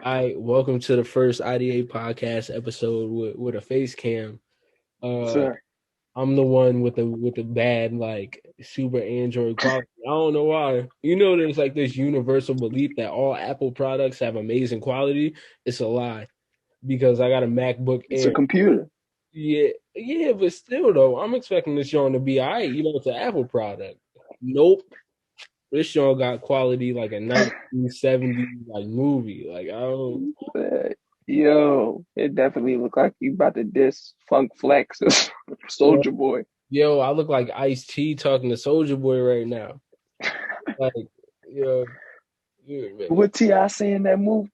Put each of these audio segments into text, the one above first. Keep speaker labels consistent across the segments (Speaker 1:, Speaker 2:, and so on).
Speaker 1: Hi, welcome to the first IDA podcast episode with a face cam. Uh,
Speaker 2: Sir,
Speaker 1: I'm the one with the bad like super Android quality. I don't know why. You know, there's like this universal belief that all Apple products have amazing quality. It's a lie because I got a MacBook
Speaker 2: it's a
Speaker 1: Air.
Speaker 2: computer.
Speaker 1: Yeah, yeah, but still though, I'm expecting this joint to be alright. You know, it's an Apple product. Nope. This show got quality like a 1970s like movie. Like I don't.
Speaker 2: Uh, Yo, it definitely looked like you about to diss Funk Flex, Soldier Boy.
Speaker 1: Yo, I look like Ice-T talking to Soldier Boy right now. Like, yo, yeah,
Speaker 2: What T.I. say in that movie?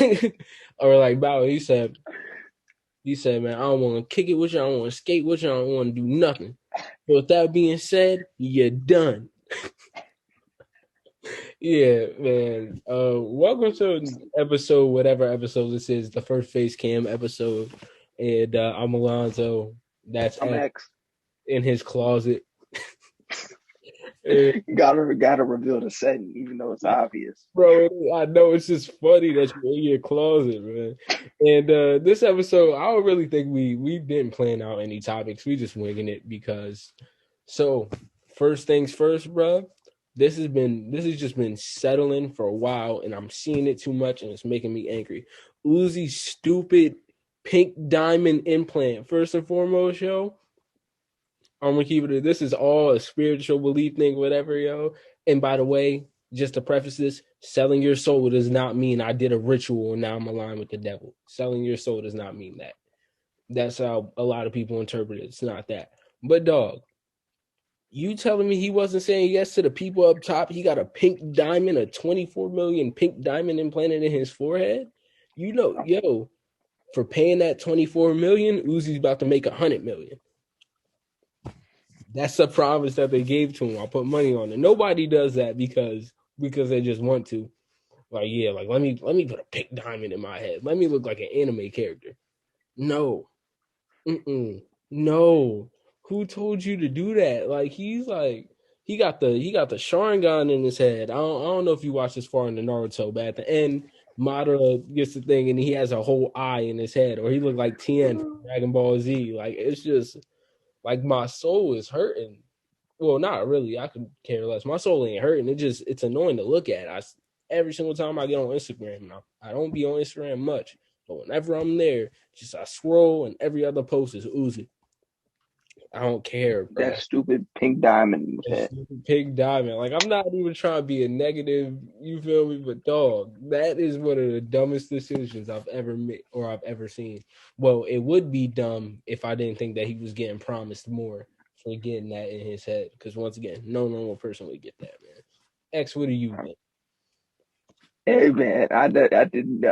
Speaker 1: man. Or like Bow, he said, man, I don't want to kick it with you, I don't want to skate with you, I don't want to do nothing. So with that being said, you're done. Yeah, man. Welcome to episode, whatever episode this is, the first face cam episode. And I'm Alonzo. That's
Speaker 2: I'm
Speaker 1: X
Speaker 2: X.
Speaker 1: in his closet.
Speaker 2: Gotta reveal the setting, even though it's obvious.
Speaker 1: Bro, I know it's just funny that you're in your closet, man. And this episode, I don't really think we didn't plan out any topics. We just winging it because so first things first, bro. This has just been settling for a while, and I'm seeing it too much, and it's making me angry. Uzi's stupid pink diamond implant. First and foremost, yo, I'm gonna keep it. This is all a spiritual belief thing, whatever, yo. And by the way, just to preface this, selling your soul does not mean I did a ritual and now I'm aligned with the devil. Selling your soul does not mean that. That's how a lot of people interpret it. It's not that. But dog, you telling me he wasn't saying yes to the people up top? He got a pink diamond, a 24 million pink diamond implanted in his forehead. You know, yo, for paying that 24 million, Uzi's about to make 100 million. That's a promise that they gave to him. I put money on it. Nobody does that because they just want to. Like, yeah, like let me put a pink diamond in my head. Let me look like an anime character. No, no. Who told you to do that? Like he's like he got the Sharingan in his head. I don't know if you watched this far in the Naruto, but at the end, Madara gets the thing and he has a whole eye in his head, or he looked like Tien from Dragon Ball Z. Like it's just like my soul is hurting. Well, not really. I could care less. My soul ain't hurting. It's annoying to look at. Every single time I get on Instagram now, I don't be on Instagram much, but whenever I'm there, just I scroll and every other post is Uzi. I don't care,
Speaker 2: That
Speaker 1: bro.
Speaker 2: stupid pink diamond in his
Speaker 1: It's
Speaker 2: head.
Speaker 1: Pig diamond. Like I'm not even trying to be a negative. You feel me? But dog, that is one of the dumbest decisions I've ever made or I've ever seen. Well, it would be dumb if I didn't think that he was getting promised more for getting that in his head. Because once again, no normal person would get that, man. X, what do you think?
Speaker 2: Hey man, I didn't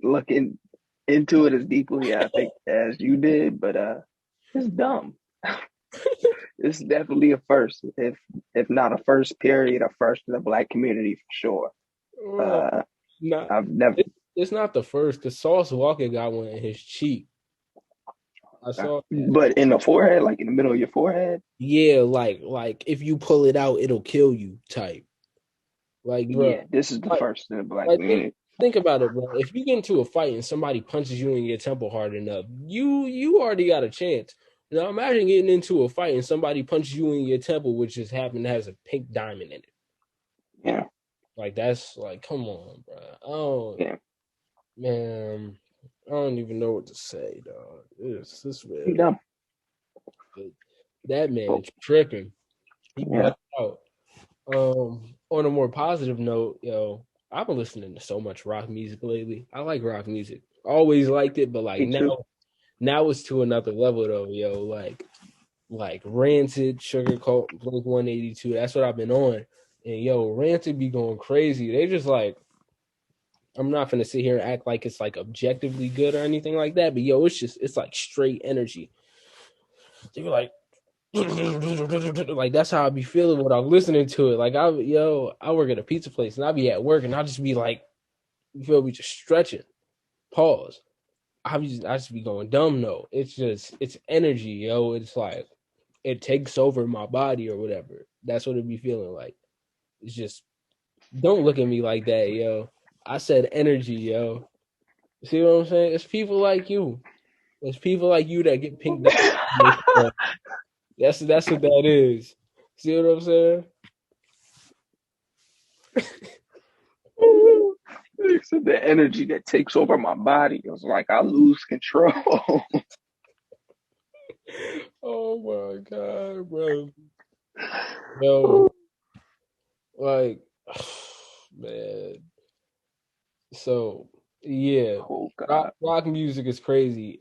Speaker 2: look into it as deeply I think as you did, but it's dumb. It's definitely a first, if not a first period, a first in the black community for sure.
Speaker 1: Well,
Speaker 2: Uh,
Speaker 1: not
Speaker 2: I've never,
Speaker 1: it's not the first. The Sauce Walker got one in his cheek. I saw that.
Speaker 2: but in the forehead, like in the middle of your forehead,
Speaker 1: Yeah, like if you pull it out, it'll kill you type. Like, bro,
Speaker 2: yeah, this is the
Speaker 1: like
Speaker 2: first in the black
Speaker 1: like think
Speaker 2: community.
Speaker 1: think about it, bro. If you get into a fight and somebody punches you in your temple hard enough, you already got a chance. Now imagine getting into a fight and somebody punches you in your temple, which just happened to has a pink diamond in it.
Speaker 2: Yeah,
Speaker 1: Like that's like, come on, bro. Oh
Speaker 2: yeah,
Speaker 1: man, I don't even know what to say, dog. This
Speaker 2: he
Speaker 1: man,
Speaker 2: dumb.
Speaker 1: that man
Speaker 2: But
Speaker 1: is tripping. He
Speaker 2: yeah,
Speaker 1: bugged out. On a more positive note, yo, I've been listening to so much rock music lately. I like rock music. Always liked it, but like
Speaker 2: me too.
Speaker 1: now it's to another level though, yo. Like Rancid, Sugar Cult, Blink 182. That's what I've been on. And yo, Rancid be going crazy. They just like I'm not gonna sit here and act like it's like objectively good or anything like that, but yo, it's like straight energy. They were like like that's how I be feeling when I'm listening to it. Like I work at a pizza place and I be at work and I just be like, you feel me, just stretching. Pause. I just be going dumb though. It's energy, yo. It's like it takes over my body or whatever. That's what it be feeling like. It's just don't look at me like that, yo. I said energy, yo. See what I'm saying? It's people like you. It's people like you that get pinked up. That's what that is. See what I'm saying?
Speaker 2: It's the energy that takes over my body. It was like I lose control.
Speaker 1: Oh my god, bro. Yo, like, man. So yeah,
Speaker 2: Oh
Speaker 1: rock,
Speaker 2: God.
Speaker 1: rock music is crazy.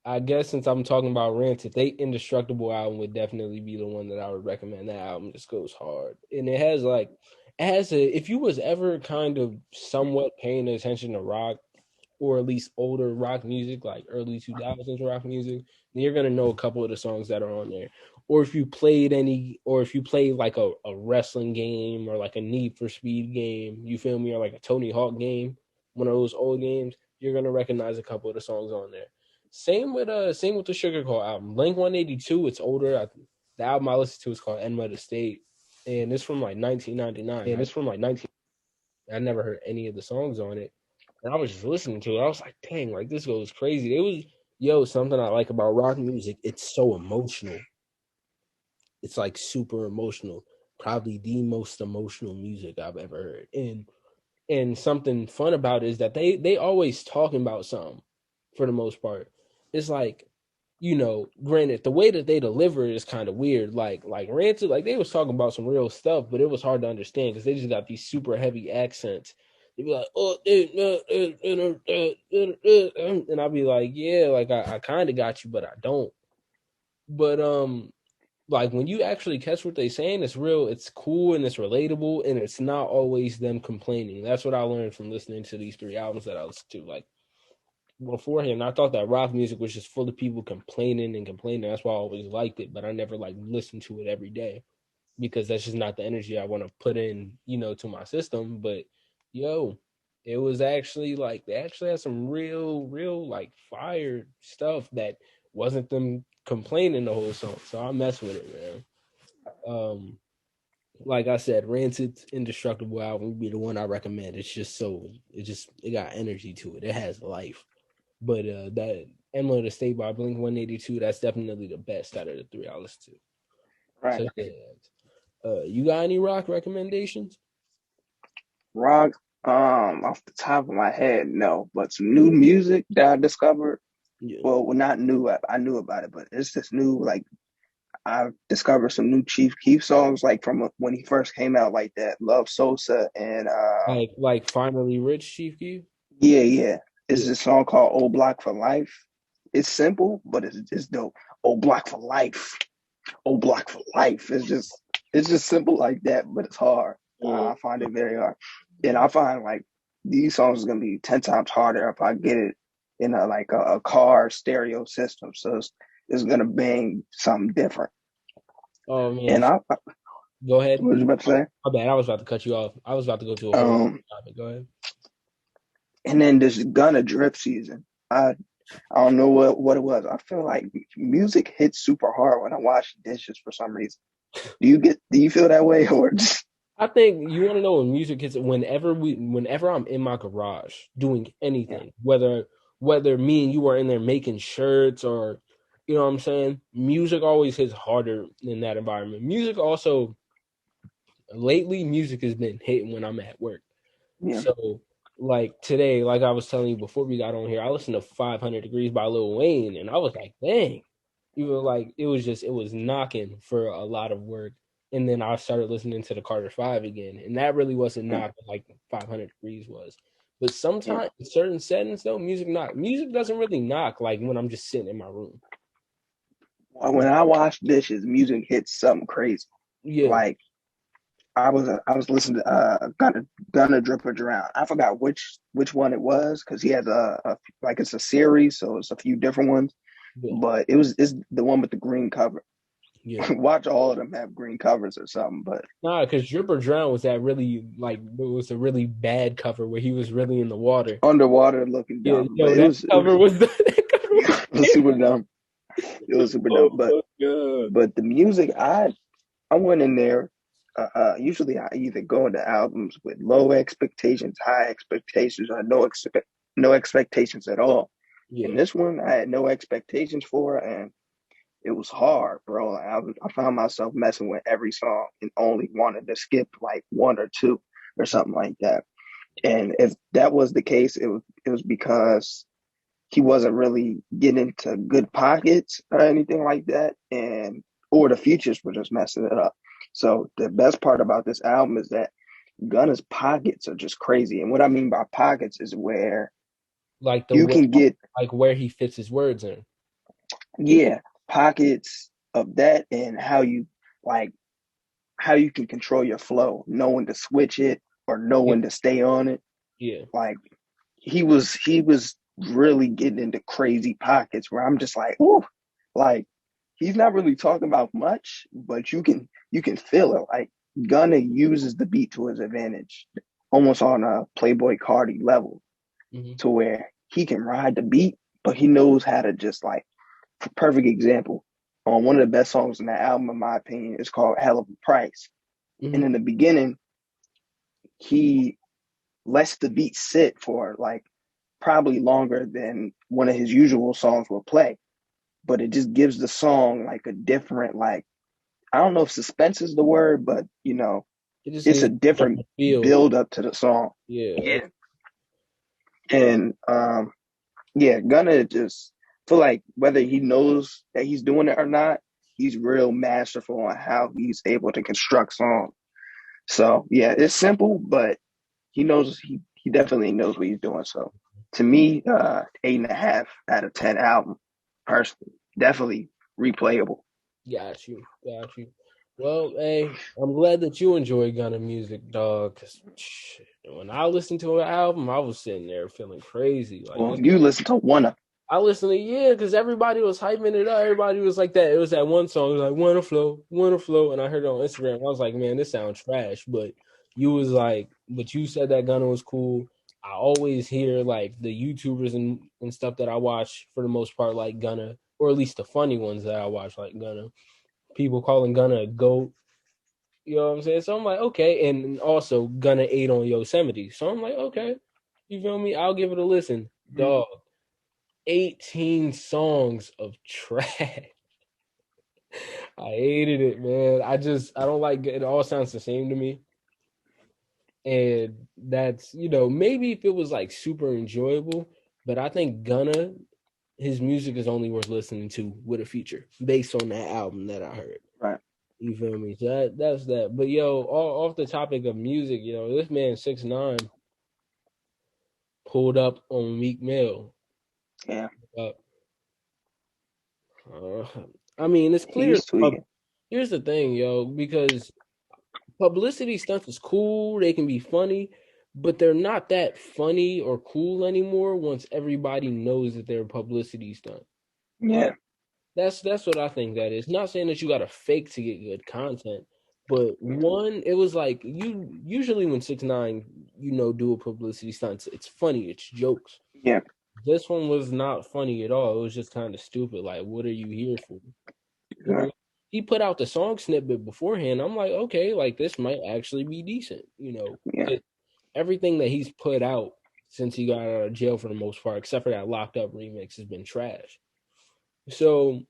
Speaker 1: I guess since I'm talking about Rancid, they Indestructible album would definitely be the one that I would recommend. That album just goes hard, and it has a. If you was ever kind of somewhat paying attention to rock, or at least older rock music, like early 2000s rock music, then you're gonna know a couple of the songs that are on there. Or if you played like a wrestling game or like a Need for Speed game, you feel me, or like a Tony Hawk game, one of those old games, you're gonna recognize a couple of the songs on there. Same with the Sugar Cult album. Blink 182, it's older. The album I listened to is called Enema of the State, and it's from like 1999. I never heard any of the songs on it. And I was just listening to it. I was like, dang, like this goes crazy. It was, yo, something I like about rock music. It's so emotional. It's like super emotional. Probably the most emotional music I've ever heard. And something fun about it is that they always talking about something for the most part. It's like, granted, the way that they deliver it is kind of weird. Like Rancid, like they was talking about some real stuff, but it was hard to understand because they just got these super heavy accents. They'd be like, oh, and I'd be like, yeah, like I kind of got you, but I don't. But like when you actually catch what they're saying, it's real, it's cool, and it's relatable, and it's not always them complaining. That's what I learned from listening to these three albums that I listened to. Like beforehand, I thought that rock music was just full of people complaining and complaining. That's why I always liked it, but I never like listened to it every day because that's just not the energy I want to put in, to my system. But yo, it was actually like they actually had some real like fire stuff that wasn't them complaining the whole song. So I mess with it, man. Like I said, Rancid's Indestructible album would be the one I recommend. It got energy to it. It has life. But that Emma the State by Blink 182, that's definitely the best out of the three I listen to.
Speaker 2: Right.
Speaker 1: So yeah. You got any rock recommendations?
Speaker 2: Rock, off the top of my head, no. But some new music that I discovered.
Speaker 1: Yeah.
Speaker 2: Well, not new. I knew about it, but it's just new. Like I discovered some new Chief Keef songs, like from when he first came out, like that Love Sosa and
Speaker 1: Like Finally Rich, Chief Keef?
Speaker 2: yeah, yeah. It's
Speaker 1: Yeah.
Speaker 2: this song called "Old Block for Life." It's simple, but it's dope. "Old Block for Life." "Old Block for Life." It's just simple like that, but it's hard.
Speaker 1: Yeah.
Speaker 2: I find it very hard, and I find like these songs is gonna be 10 times harder if I get it in a car stereo system. So it's gonna bang something different.
Speaker 1: Oh man.
Speaker 2: And I
Speaker 1: Go ahead.
Speaker 2: what was you about to say?
Speaker 1: My bad. I was about to cut you off. I was about to go to a whole
Speaker 2: Um,
Speaker 1: topic. Go ahead.
Speaker 2: and then this Gunna drip season. I don't know what it was. I feel like music hits super hard when I wash dishes for some reason. Do you feel that way or just
Speaker 1: I think you want to know when music hits. Whenever I'm in my garage doing
Speaker 2: yeah,
Speaker 1: anything, whether me and you are in there making shirts or, you know what I'm saying, music always hits harder in that environment. Music also lately, music has been hitting when I'm at work.
Speaker 2: yeah,
Speaker 1: So like today, like I was telling you before we got on here, I listened to 500 Degrees by Lil Wayne, and I was like, dang, like it was knocking for a lot of work. And then I started listening to the Carter Five again, and that really wasn't
Speaker 2: yeah,
Speaker 1: knocking like 500 Degrees was. But
Speaker 2: yeah.
Speaker 1: sometimes in certain settings though, music doesn't really knock like when I'm just sitting in my room.
Speaker 2: When I wash dishes, music hits something crazy.
Speaker 1: Yeah,
Speaker 2: Like I was listening to Gunna Drip or Drown. I forgot which one it was because he has like it's a series, so it's a few different ones.
Speaker 1: yeah,
Speaker 2: But it's the one with the green cover.
Speaker 1: yeah.
Speaker 2: Watch all of them have green covers or something. But
Speaker 1: Nah, because Drip or Drown was that really like it was a really bad cover where he was really in the water.
Speaker 2: underwater looking
Speaker 1: Yeah,
Speaker 2: dumb. But
Speaker 1: yo,
Speaker 2: it
Speaker 1: that
Speaker 2: was it
Speaker 1: cover
Speaker 2: was
Speaker 1: was that cover was
Speaker 2: it was super dumb. It was super dumb.
Speaker 1: oh my god.
Speaker 2: But the music, I went in there. usually I either go into albums with low expectations, high expectations, or no expectations at all. And
Speaker 1: Yeah.
Speaker 2: this one I had no expectations for, and it was hard, bro. I found myself messing with every song and only wanted to skip like one or two or something like that. And if that was the case, it was because he wasn't really getting into good pockets or anything like that, and or the features were just messing it up. So the best part about this album is that Gunna's pockets are just crazy. And what I mean by pockets is where
Speaker 1: Like the
Speaker 2: you
Speaker 1: way,
Speaker 2: can get,
Speaker 1: like where he fits his words in.
Speaker 2: yeah, pockets of that, and like how you can control your flow, know when to switch it or know
Speaker 1: Yeah.
Speaker 2: when to stay on it.
Speaker 1: Yeah.
Speaker 2: Like he was really getting into crazy pockets where I'm just like, ooh, like he's not really talking about much, but you can feel it. Like Gunna uses the beat to his advantage, almost on a Playboy Cardi level,
Speaker 1: Hmm.
Speaker 2: to where he can ride the beat, but he knows how to just like, for perfect example, on one of the best songs in that album, in my opinion, is called Hell of a Price. And
Speaker 1: Hmm.
Speaker 2: in the beginning, he lets the beat sit for like probably longer than one of his usual songs will play. But it just gives the song like a different, like, I don't know if suspense is the word, but
Speaker 1: It just
Speaker 2: it's a
Speaker 1: gives a
Speaker 2: different
Speaker 1: different feel.
Speaker 2: build up to the song.
Speaker 1: Yeah.
Speaker 2: Yeah. And yeah, Gunna just feel like whether he knows that he's doing it or not, he's real masterful on how he's able to construct songs. So yeah, it's simple, but he definitely knows what he's doing. So to me, 8.5 out of 10 album, personally, definitely replayable.
Speaker 1: Got you. Got you. Well, hey, I'm glad that you enjoy Gunna music, dog. Cause when I listened to an album, I was sitting there feeling crazy. Like
Speaker 2: Well,
Speaker 1: this,
Speaker 2: you listen to one of
Speaker 1: I listened to yeah, because everybody was hyping it up. Everybody was like that. It was that one song, it was like wanna flow, and I heard it on Instagram. I was like, man, this sounds trash. But you was like, but you said that Gunna was cool. I always hear like the YouTubers and stuff that I watch for the most part like Gunna, or at least the funny ones that I watch like Gunna. People calling Gunna a goat. You know what I'm saying? So I'm like, okay. And also Gunna ate on Yosemite. So I'm like, okay. You feel me? I'll give it a listen.
Speaker 2: them.
Speaker 1: Dog. 18 songs of trash. I hated it, man. I don't like it. All sounds the same to me. And that's, maybe if it was like super enjoyable, but I think Gunna, his music is only worth listening to with a feature based on that album that I heard.
Speaker 2: Right.
Speaker 1: You feel me? So that's that. But yo, off the topic of music, this man 6ix9ine pulled up on Meek Mill.
Speaker 2: Yeah.
Speaker 1: Uh, uh, I mean, it's clear.
Speaker 2: He's tweaking.
Speaker 1: Here's the thing, yo, because publicity stunts is cool. They can be funny, but they're not that funny or cool anymore once everybody knows that they're a publicity stunt. Right?
Speaker 2: Yeah.
Speaker 1: That's what I think that is. Not saying that you got to fake to get good content, but one, it was like you usually when 6ix9ine, do a publicity stunt, it's funny, it's jokes.
Speaker 2: Yeah.
Speaker 1: This one was not funny at all. It was just kind of stupid. Like, what are you here for? You
Speaker 2: Yeah.
Speaker 1: know, he put out the song snippet beforehand. I'm like, okay, like this might actually be decent.
Speaker 2: Yeah.
Speaker 1: 'Cause everything that he's put out since he got out of jail for the most part, except for that locked up remix, has been trash. So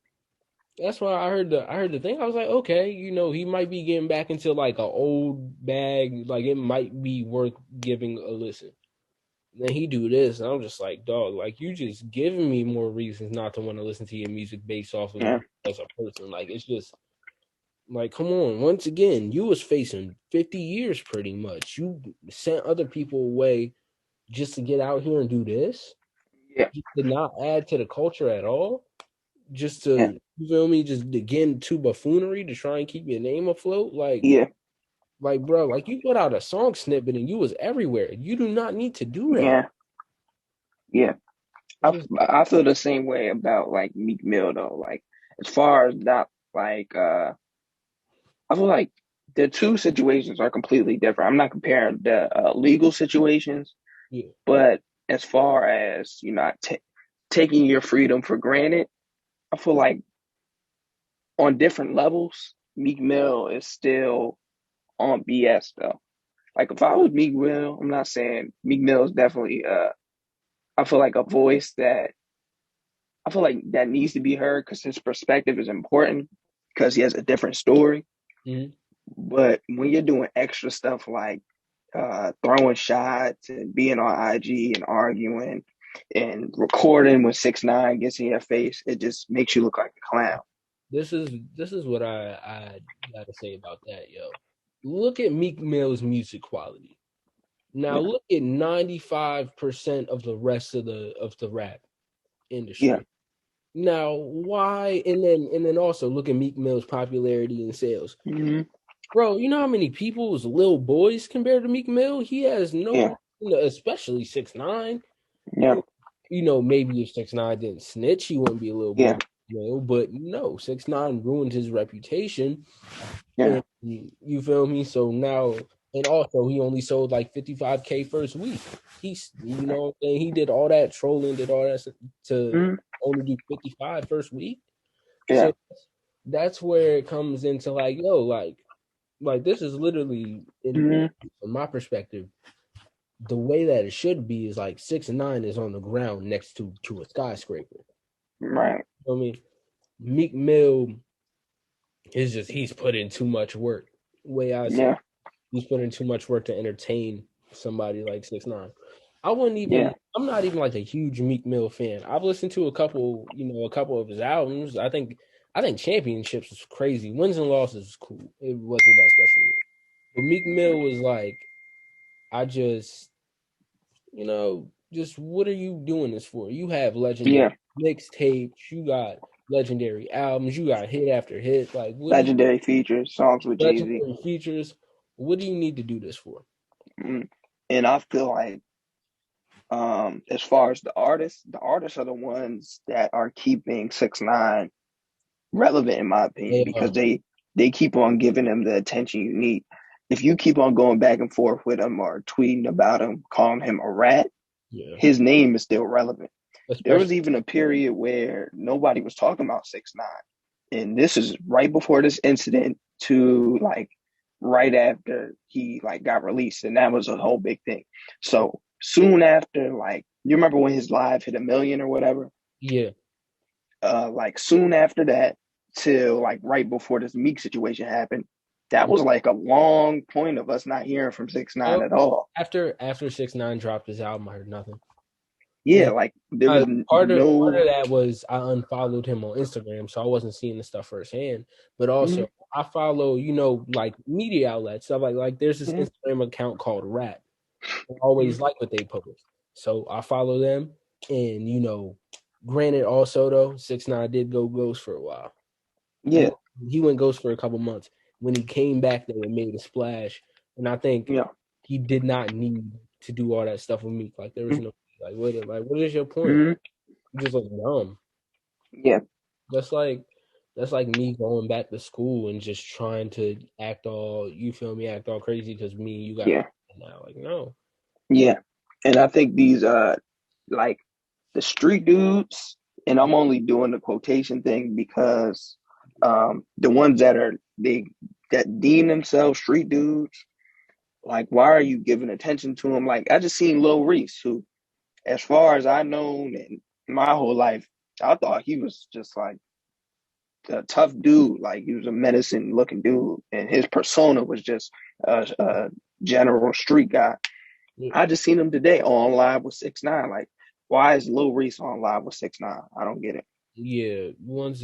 Speaker 1: that's why I heard the thing. I was like, okay, he might be getting back into like a old bag. Like it might be worth giving a listen. Then he do this, and I'm just like, dog, like you just giving me more reasons not to want to listen to your music based off of
Speaker 2: Yeah.
Speaker 1: you as a person. Like it's just like, come on. Once again, you was facing 50 years pretty much. You sent other people away just to get out here and do this.
Speaker 2: Yeah.
Speaker 1: Just to not add to the culture at all. Just
Speaker 2: Yeah.
Speaker 1: to, you feel me? Just to get into buffoonery to try and keep your name afloat.
Speaker 2: Yeah.
Speaker 1: Like, bro, like you put out a song snippet and you was everywhere. You do not need to do that.
Speaker 2: Yeah. Yeah. I
Speaker 1: Just
Speaker 2: I feel the same way about like Meek Mill though. Like as far as not like I feel like the two situations are completely different. I'm not comparing the legal situations,
Speaker 1: yeah,
Speaker 2: but as far as taking your freedom for granted, I feel like on different levels, Meek Mill is still on BS though. Like if I was Meek Mill, I'm not saying Meek Mill is definitely I feel like a voice that I feel like that needs to be heard because his perspective is important because he has a different story.
Speaker 1: Mm-hmm.
Speaker 2: But when you're doing extra stuff like throwing shots and being on IG and arguing and recording when 6ix9ine gets in your face, it just makes you look like a clown.
Speaker 1: This is what I gotta say about that, yo. Look at Meek Mill's music quality. Now
Speaker 2: Yeah,
Speaker 1: look at 95% of the rest of the rap
Speaker 2: yeah,
Speaker 1: industry. Now why and then also look at Meek Mill's popularity and sales.
Speaker 2: mm-hmm.
Speaker 1: Bro, you know how many people's little boys compared to Meek Mill? He has
Speaker 2: Yeah,
Speaker 1: no, especially 6ix9ine.
Speaker 2: yeah,
Speaker 1: Maybe if 6ix9ine didn't snitch, he wouldn't be a little boy.
Speaker 2: yeah,
Speaker 1: But no, 6ix9ine ruined his reputation,
Speaker 2: yeah,
Speaker 1: and you feel me. So now, and also he only sold like 55K first week. What I'm saying, he did all that trolling, did all that to
Speaker 2: mm-hmm.
Speaker 1: only do 55 first week.
Speaker 2: Yeah,
Speaker 1: So that's where it comes into like, yo, like this is literally
Speaker 2: mm-hmm.
Speaker 1: from my perspective, the way that it should be is like 6ix9ine is on the ground next to a skyscraper.
Speaker 2: Right,
Speaker 1: I mean, Meek Mill is just he's put in too much work. The way I see it,
Speaker 2: yeah,
Speaker 1: he's put in too much work to entertain somebody like 6ix9ine. I wouldn't
Speaker 2: yeah,
Speaker 1: even. I'm not even like a huge Meek Mill fan. I've listened to a couple of his albums. I think Championships was crazy. Wins and Losses was cool. It wasn't that special. But Meek Mill was like, I just what are you doing this for? You have legendary
Speaker 2: yeah.
Speaker 1: mixtapes, you got legendary albums, you got hit after hit. Like, what do you
Speaker 2: Legendary features, songs with Jay-Z.
Speaker 1: legendary features? What do you need to do this for?
Speaker 2: Mm. And I feel like as far as the artists are the ones that are keeping 6ix9ine relevant in my opinion
Speaker 1: They
Speaker 2: because they keep on giving him the attention you need. If you keep on going back and forth with him or tweeting about him, calling him a rat,
Speaker 1: yeah,
Speaker 2: his name is still relevant. There was
Speaker 1: especially
Speaker 2: even a period where nobody was talking about 6ix9ine. And this is right before this incident to like right after he like got released. And that was a whole big thing. So soon after, like you remember when his live hit 1 million or whatever?
Speaker 1: yeah.
Speaker 2: Like soon after that, till like right before this Meek situation happened, that was like a long point of us not hearing from 6ix9ine
Speaker 1: Yo,
Speaker 2: at all.
Speaker 1: after 6ix9ine dropped his album, I heard nothing.
Speaker 2: Yeah,
Speaker 1: And
Speaker 2: like there was
Speaker 1: part
Speaker 2: no.
Speaker 1: of that was I unfollowed him on Instagram, so I wasn't seeing the stuff firsthand. But
Speaker 2: Mhm,
Speaker 1: also I follow, like media outlets, stuff like there's this
Speaker 2: mhm.
Speaker 1: Instagram account called Rat. I always like what they post. So I follow them. And granted also though, 6ix9ine did go ghost for a while.
Speaker 2: Yeah,
Speaker 1: He went ghost for a couple months. When he came back though, it made a splash. And I think
Speaker 2: yeah,
Speaker 1: he did not need to do all that stuff with me. Like there was
Speaker 2: mhm,
Speaker 1: no what is your point?
Speaker 2: mhm.
Speaker 1: You just look dumb.
Speaker 2: Yeah,
Speaker 1: That's like that's like me going back to school and just trying to act all crazy because me and you got
Speaker 2: yeah,
Speaker 1: now. Like no.
Speaker 2: yeah. And I think these like the street dudes, and I'm only doing the quotation thing because the ones that deem themselves street dudes, like why are you giving attention to them? Like I just seen Lil Reese, who, as far as I known in my whole life, I thought he was just like a tough dude. Like he was a menacing looking dude, and his persona was just a general street guy. I just seen him today on live with 6ix9ine. Like, why is Lil Reese on live with 6ix9ine? I don't get it.
Speaker 1: Yeah, once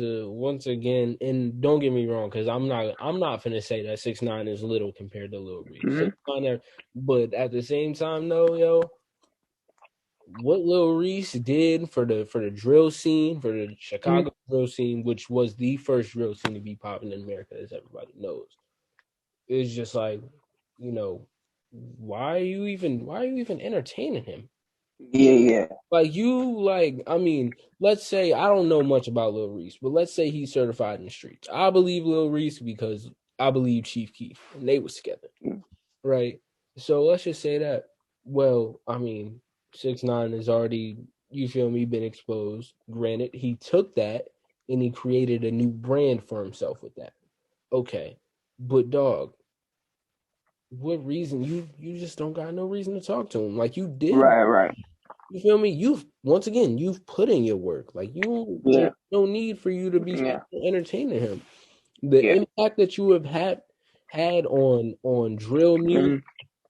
Speaker 1: again, and don't get me wrong, because I'm not gonna say that 6ix9ine is little compared to Lil Reese.
Speaker 2: Mm-hmm.
Speaker 1: 6ix9ine, but at the same time, though, yo, what Lil Reese did for the drill scene, for the
Speaker 2: Mm-hmm.
Speaker 1: Chicago drill scene, which was the first drill scene to be popping in America, as everybody knows, is just like, you know, why are you even entertaining him?
Speaker 2: Yeah, yeah,
Speaker 1: I mean, let's say I don't know much about Lil Reese, but let's say he's certified in the streets. I believe Lil Reese because I believe Chief Keef and they was together, right? So let's just say that. Well, I mean, 6ix9ine has already, been exposed. Granted, he took that and he created a new brand for himself with that. Okay, but dog, what reason you just don't got no reason to talk to him. Like you did,
Speaker 2: Right, right.
Speaker 1: you feel me? You've once again you've put in your work. Like there's
Speaker 2: Yeah,
Speaker 1: no need for you to be
Speaker 2: yeah,
Speaker 1: entertaining him. The
Speaker 2: yeah.
Speaker 1: impact that you have had on drill music
Speaker 2: Mm,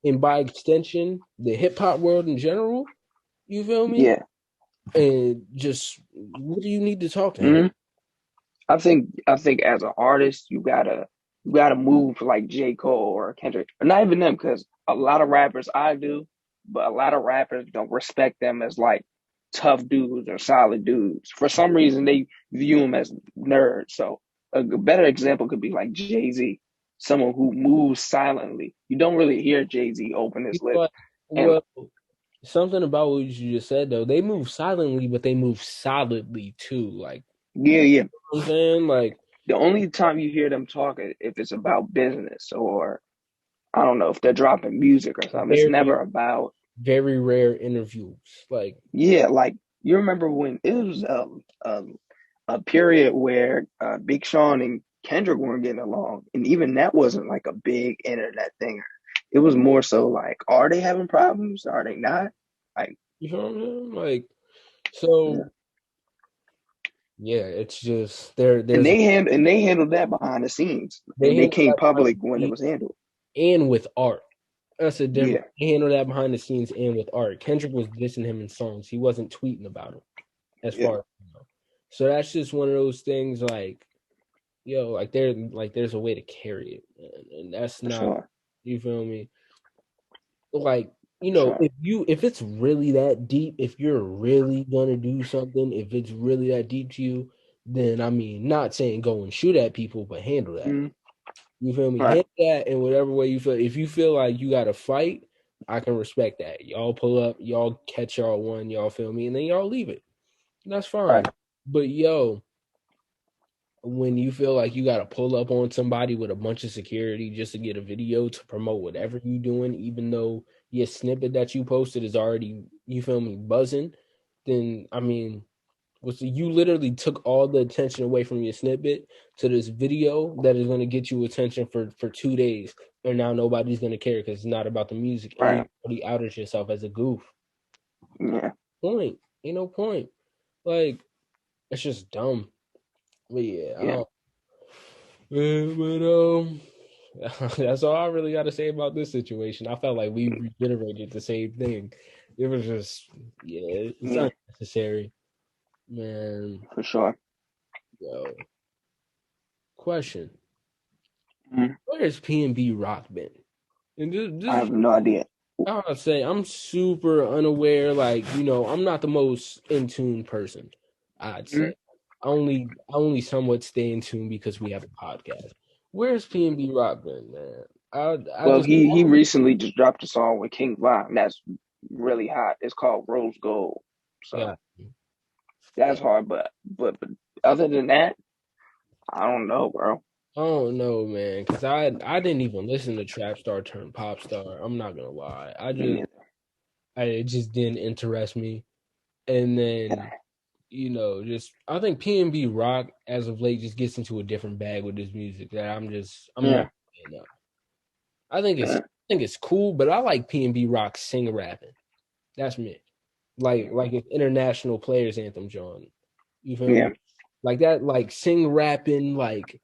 Speaker 1: and by extension the hip hop world in general. You feel me?
Speaker 2: yeah.
Speaker 1: And just what do you need to talk to him?
Speaker 2: Mm. I think as an artist, you gotta move like J. Cole or Kendrick. Or not even them, because a lot of rappers I do, but a lot of rappers don't respect them as like tough dudes or solid dudes. For some reason, they view them as nerds. So a better example could be like Jay-Z, someone who moves silently. You don't really hear Jay-Z open his lips.
Speaker 1: But
Speaker 2: And
Speaker 1: well, something about what you just said though, they move silently, but they move solidly too. Like
Speaker 2: yeah, yeah.
Speaker 1: you know what I'm saying, like
Speaker 2: The only time you hear them talk is if it's about business or I don't know if they're dropping music or something. It's
Speaker 1: very
Speaker 2: never about
Speaker 1: very rare interviews. Like
Speaker 2: yeah. Like you remember when it was a period where Big Sean and Kendrick weren't getting along, and even that wasn't like a big internet thing. It was more so like, are they having problems? Are they not? Like,
Speaker 1: you know what I'm saying? Like
Speaker 2: yeah.
Speaker 1: so yeah, it's just
Speaker 2: And
Speaker 1: there's
Speaker 2: they handled that behind the scenes,
Speaker 1: they
Speaker 2: and they
Speaker 1: handle
Speaker 2: came
Speaker 1: that behind
Speaker 2: public when
Speaker 1: the
Speaker 2: it
Speaker 1: scenes
Speaker 2: was handled.
Speaker 1: and with art. That's a difference.
Speaker 2: Yeah,
Speaker 1: They handle that behind the scenes and with art. Kendrick was dissing him in songs. He wasn't tweeting about him as
Speaker 2: yeah,
Speaker 1: far as I know. So that's just one of those things like, yo, there's a way to carry it, man. And that's
Speaker 2: for
Speaker 1: not
Speaker 2: sure,
Speaker 1: you feel me? Like,
Speaker 2: for sure.
Speaker 1: if it's really that deep, if you're really gonna do something, if it's really that deep to you, then I mean, not saying go and shoot at people, but handle that.
Speaker 2: Mm,
Speaker 1: You feel me?
Speaker 2: right,
Speaker 1: Handle that in whatever way you feel. If you feel like you got to fight, I can respect that. Y'all pull up, y'all catch y'all one, y'all feel me, and then y'all leave it. That's
Speaker 2: right,
Speaker 1: fine. But yo, when you feel like you got to pull up on somebody with a bunch of security just to get a video to promote whatever you doing, even though your snippet that you posted is already, you feel me, buzzing, then I mean, you literally took all the attention away from your snippet to this video that is going to get you attention for 2 days, and now nobody's going to care because it's not about the music, and you
Speaker 2: right.
Speaker 1: already outed yourself as a goof.
Speaker 2: Yeah,
Speaker 1: Point, ain't no point. Like it's just dumb. But yeah,
Speaker 2: yeah,
Speaker 1: that's all I really got to say about this situation. I felt like we reiterated the same thing. It was just yeah, it's
Speaker 2: yeah,
Speaker 1: unnecessary, man.
Speaker 2: for sure.
Speaker 1: Yo, question.
Speaker 2: Mm,
Speaker 1: Where has P&B Rock been? And
Speaker 2: I
Speaker 1: this
Speaker 2: have no idea.
Speaker 1: I want to say I'm super unaware. Like I'm not the most in tune person. I'd
Speaker 2: Mm.
Speaker 1: say I only somewhat stay in tune because we have a podcast. Where's P&B Rock been, man? I
Speaker 2: Well,
Speaker 1: just
Speaker 2: he recently just dropped a song with King Von that's really hot. It's called Rose Gold. So
Speaker 1: got
Speaker 2: that's hard, but other than that, I don't know, bro.
Speaker 1: I don't know, man, because I didn't even listen to Trap Star turn Pop Star. I'm not gonna lie.
Speaker 2: Me neither.
Speaker 1: It just didn't interest me. And then
Speaker 2: Yeah,
Speaker 1: just I think PNB Rock as of late just gets into a different bag with his music that I'm not
Speaker 2: yeah,
Speaker 1: a fan of. I think it's cool, but I like PNB Rock sing rapping. That's me. Like it's international players anthem, John. You feel
Speaker 2: yeah,
Speaker 1: me? Like that, like sing rapping, like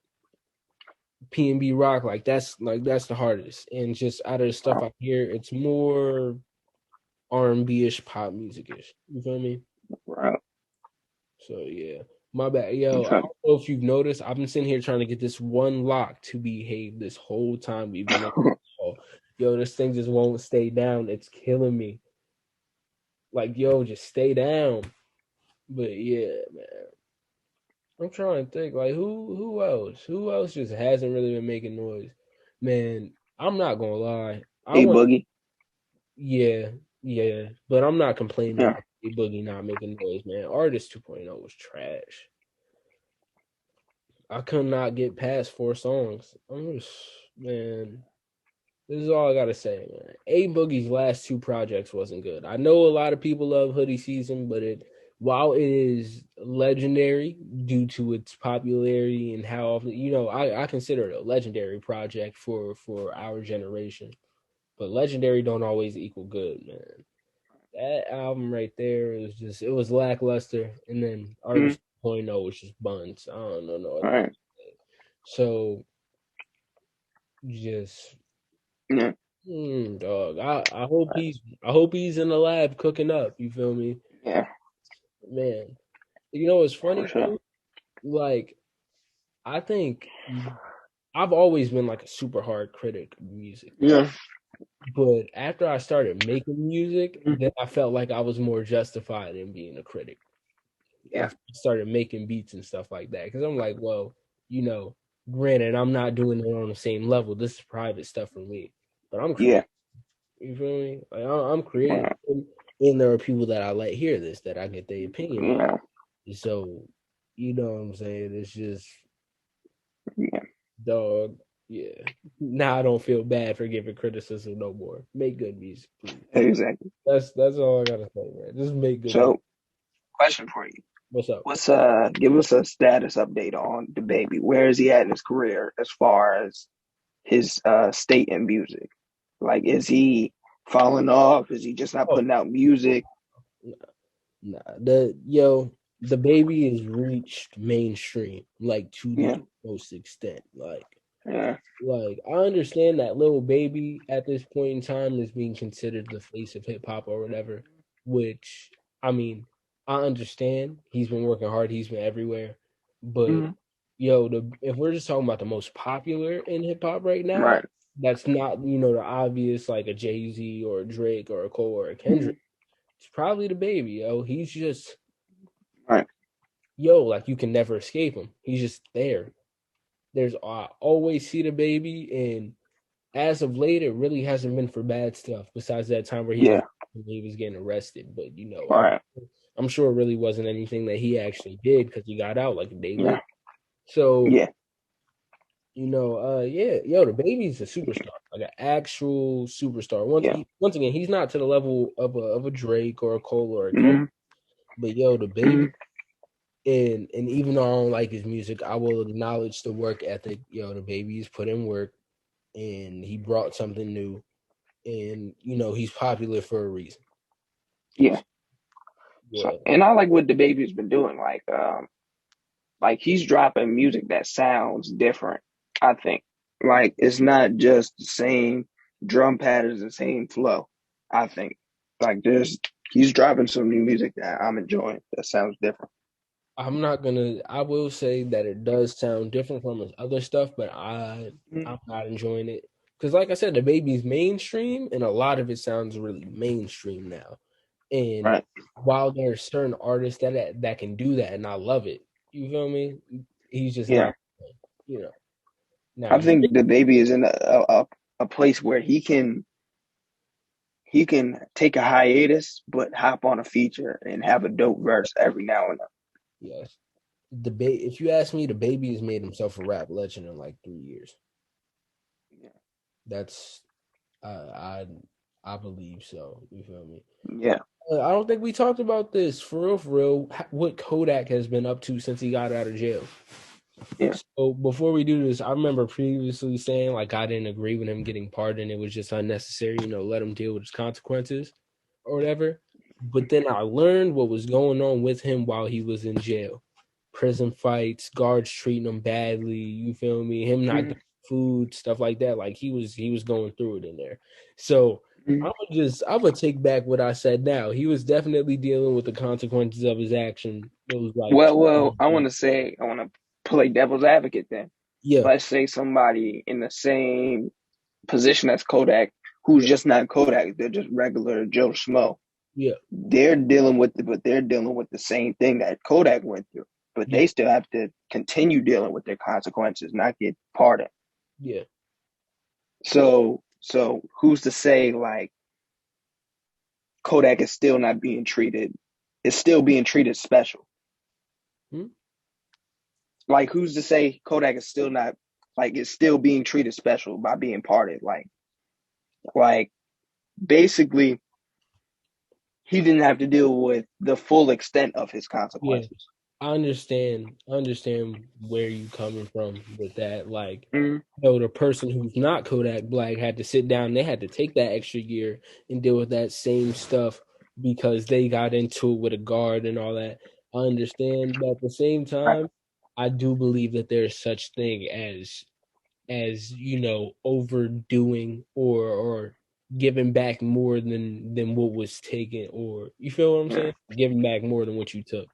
Speaker 1: PNB Rock, like that's the hardest. And just out of the stuff
Speaker 2: bro.
Speaker 1: I hear, it's more R&B ish, pop music ish. You feel me?
Speaker 2: Bro.
Speaker 1: So yeah, my bad. Yo, I
Speaker 2: Okay.
Speaker 1: don't know if you've noticed. I've been sitting here trying to get this one lock to behave this whole time we've been on the call. Yo, this thing just won't stay down. It's killing me. Like, yo, just stay down. But yeah, man. I'm trying to think, like who else? Who else just hasn't really been making noise? Man, I'm not gonna lie. I
Speaker 2: A
Speaker 1: want
Speaker 2: Boogie.
Speaker 1: yeah, yeah, but I'm not complaining
Speaker 2: Yeah.
Speaker 1: about A Boogie not making noise, man. Artist 2.0 was trash. I could not get past 4 songs. I'm just man. This is all I gotta say, man. A Boogie's last 2 projects wasn't good. I know a lot of people love Hoodie Season, but while it is legendary due to its popularity and how often I consider it a legendary project for our generation. but legendary don't always equal good, man. That album right there is just it was lackluster, and then
Speaker 2: Mm-hmm.
Speaker 1: Artist 2.0 was just buns. I don't know no
Speaker 2: All
Speaker 1: other way
Speaker 2: right.
Speaker 1: to say it. So just
Speaker 2: Yeah.
Speaker 1: dog. I hope he's in the lab cooking up. You feel me,
Speaker 2: Yeah.
Speaker 1: man? You know what's
Speaker 2: For
Speaker 1: funny
Speaker 2: sure.
Speaker 1: too? Like I think I've always been like a super hard critic of music, right?
Speaker 2: Yeah.
Speaker 1: But after I started making music,
Speaker 2: Mhm.
Speaker 1: then I felt like I was more justified in being a critic.
Speaker 2: Yeah.
Speaker 1: After I started making beats and stuff like that, because I'm like, well, you know, granted, I'm not doing it on the same level. This is private stuff for me, but I'm
Speaker 2: Yeah.
Speaker 1: creative. You feel me? Like I'm creative,
Speaker 2: Right.
Speaker 1: and there are people that I let hear this that I get their opinion on.
Speaker 2: Yeah.
Speaker 1: So, you know what I'm saying? It's just
Speaker 2: Yeah.
Speaker 1: dog. Yeah. Now I don't feel bad for giving criticism no more. Make good music, please.
Speaker 2: Exactly.
Speaker 1: That's all I gotta say, man. Just make good music.
Speaker 2: So, question for you.
Speaker 1: What's up?
Speaker 2: What's give us a status update on the baby. Where is he at in his career as far as his state in music? Like, is he falling off? Is he just not
Speaker 1: Oh,
Speaker 2: putting out music?
Speaker 1: nah. The baby has reached mainstream like to the
Speaker 2: Yeah.
Speaker 1: most extent.
Speaker 2: Yeah.
Speaker 1: I understand that little baby at this point in time is being considered the face of hip hop or whatever, which I mean, I understand. He's been working hard, he's been everywhere. But
Speaker 2: Hmm.
Speaker 1: if we're just talking about the most popular in hip hop right now,
Speaker 2: Right.
Speaker 1: that's not, the obvious like a Jay-Z or a Drake or a Cole or a
Speaker 2: Hmm.
Speaker 1: Kendrick. It's probably the baby, yo. He's just
Speaker 2: Right.
Speaker 1: like you can never escape him. He's just there. I always see the baby, and as of late, it really hasn't been for bad stuff. Besides that time where
Speaker 2: Yeah.
Speaker 1: he was getting arrested, but
Speaker 2: Right.
Speaker 1: I'm sure it really wasn't anything that he actually did because he got out like a day
Speaker 2: Yeah.
Speaker 1: later. So
Speaker 2: Yeah.
Speaker 1: yeah, yo, the baby's a superstar, like an actual superstar.
Speaker 2: Yeah.
Speaker 1: Once again, he's not to the level of a Drake or a Cole or a Kendrick,
Speaker 2: Hmm.
Speaker 1: but yo, the baby.
Speaker 2: Hmm.
Speaker 1: And even though I don't like his music, I will acknowledge the work ethic. Yo, the baby's put in work, and he brought something new, and he's popular for a reason.
Speaker 2: Yeah. So,
Speaker 1: Yeah,
Speaker 2: and I like what the baby's been doing. Like he's dropping music that sounds different. I think like it's not just the same drum patterns, the same flow. I think like there's he's dropping some new music that I'm enjoying. That sounds different.
Speaker 1: I will say that it does sound different from his other stuff, but
Speaker 2: Mm.
Speaker 1: I'm not enjoying it because, like I said, the baby's mainstream, and a lot of it sounds really mainstream now. And
Speaker 2: Right.
Speaker 1: while there are certain artists that can do that, and I love it, you feel me? He's just
Speaker 2: Yeah.
Speaker 1: not, you know. Now
Speaker 2: I think
Speaker 1: Drake,
Speaker 2: the baby is in a place where he can take a hiatus, but hop on a feature and have a dope verse every now and
Speaker 1: yes, if you ask me, the baby has made himself a rap legend in like 3 years.
Speaker 2: then.
Speaker 1: That's I believe so. You feel me?
Speaker 2: Yeah.
Speaker 1: I don't think we talked about this for real. What Kodak has been up to since he got out of jail.
Speaker 2: Yeah.
Speaker 1: So before we do this, I remember previously saying like I didn't agree with him getting pardoned. It was just unnecessary. Let him deal with his consequences or whatever. But then I learned what was going on with him while he was in jail. Prison fights, guards treating him badly. You feel me? Him not
Speaker 2: Hmm.
Speaker 1: getting food, stuff like that. Like he was going through it in there. So
Speaker 2: Hmm.
Speaker 1: I'm gonna take back what I said now. He was definitely dealing with the consequences of his action. It was like
Speaker 2: I want to say I want to play devil's advocate then.
Speaker 1: yeah,
Speaker 2: Let's say somebody in the same position as Kodak, who's
Speaker 1: yeah,
Speaker 2: just not Kodak, they're just regular Joe Schmo.
Speaker 1: yeah,
Speaker 2: But they're dealing with the same thing that Kodak went through. But
Speaker 1: yeah,
Speaker 2: they still have to continue dealing with their consequences, not get pardoned.
Speaker 1: yeah.
Speaker 2: So who's to say like Kodak is still not being treated, is still being treated special?
Speaker 1: Hmm?
Speaker 2: Like who's to say Kodak is still not like is still being treated special by being pardoned? Like basically he didn't have to deal with the full extent of his
Speaker 1: Yeah,
Speaker 2: consequences.
Speaker 1: I understand where you coming from with that. Like,
Speaker 2: Mm,
Speaker 1: the person who's not Kodak Black had to sit down. They had to take that extra year and deal with that same stuff because they got into it with a guard and all that. I understand, but at the same
Speaker 2: right.
Speaker 1: time, I do believe that there's such thing as overdoing or giving back more than what was taken, or you feel what I'm
Speaker 2: Yeah,
Speaker 1: saying? Giving back more than what you took.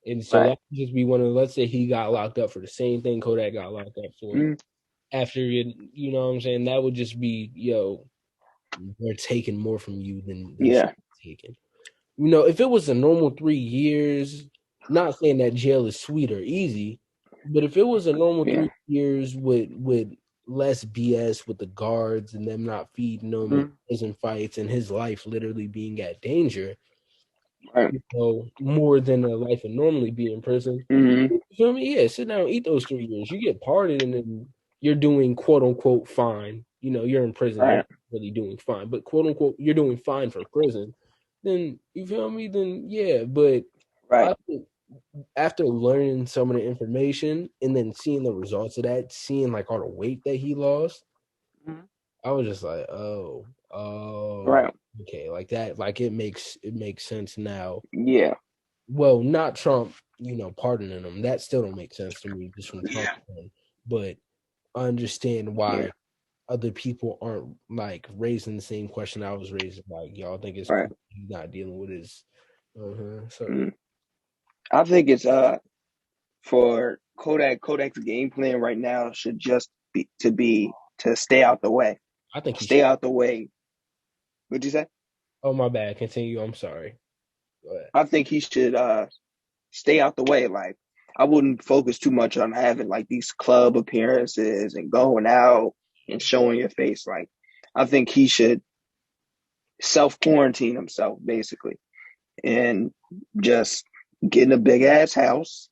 Speaker 1: And so
Speaker 2: right.
Speaker 1: that could just be one of, let's say he got locked up for the same thing Kodak got locked up for.
Speaker 2: Mm,
Speaker 1: After it, you know what I'm saying? That would just be, they're taking more from you than should
Speaker 2: yeah,
Speaker 1: be taken. If it was a normal 3 years, not saying that jail is sweet or easy, but if it was a normal
Speaker 2: yeah.
Speaker 1: 3 years with less BS with the guards and them not feeding him and
Speaker 2: Mm,
Speaker 1: prison fights and his life literally being at danger,
Speaker 2: right.
Speaker 1: more than a life would normally be in prison.
Speaker 2: Mm,
Speaker 1: You feel me? Yeah, sit down, and eat those 3 years. You get pardoned, and then you're doing quote unquote fine. You're in prison. You're
Speaker 2: right,
Speaker 1: not really doing fine, but quote unquote, you're doing fine for prison. Then you feel me? Then yeah, but
Speaker 2: right.
Speaker 1: I think after learning some of the information and then seeing the results of that, seeing like all the weight that he lost,
Speaker 2: Mm,
Speaker 1: I was just like, oh,
Speaker 2: right.
Speaker 1: okay, like that, like it makes sense now.
Speaker 2: Yeah,
Speaker 1: Well, not Trump, pardoning him. That still don't make sense to me just from talking to him. But I understand
Speaker 2: yeah,
Speaker 1: why other people aren't like raising the same question I was raising. Like, y'all think it's
Speaker 2: right.
Speaker 1: cool he's not dealing with his. So
Speaker 2: Mm. I think it's for Kodak's game plan right now should just be to stay out the way.
Speaker 1: I think he should.
Speaker 2: Stay out the way. What'd you say?
Speaker 1: Oh, my bad. Continue. I'm sorry. Go ahead.
Speaker 2: I think he should stay out the way. Like I wouldn't focus too much on having like these club appearances and going out and showing your face. Like I think he should self quarantine himself basically and just get in a big ass house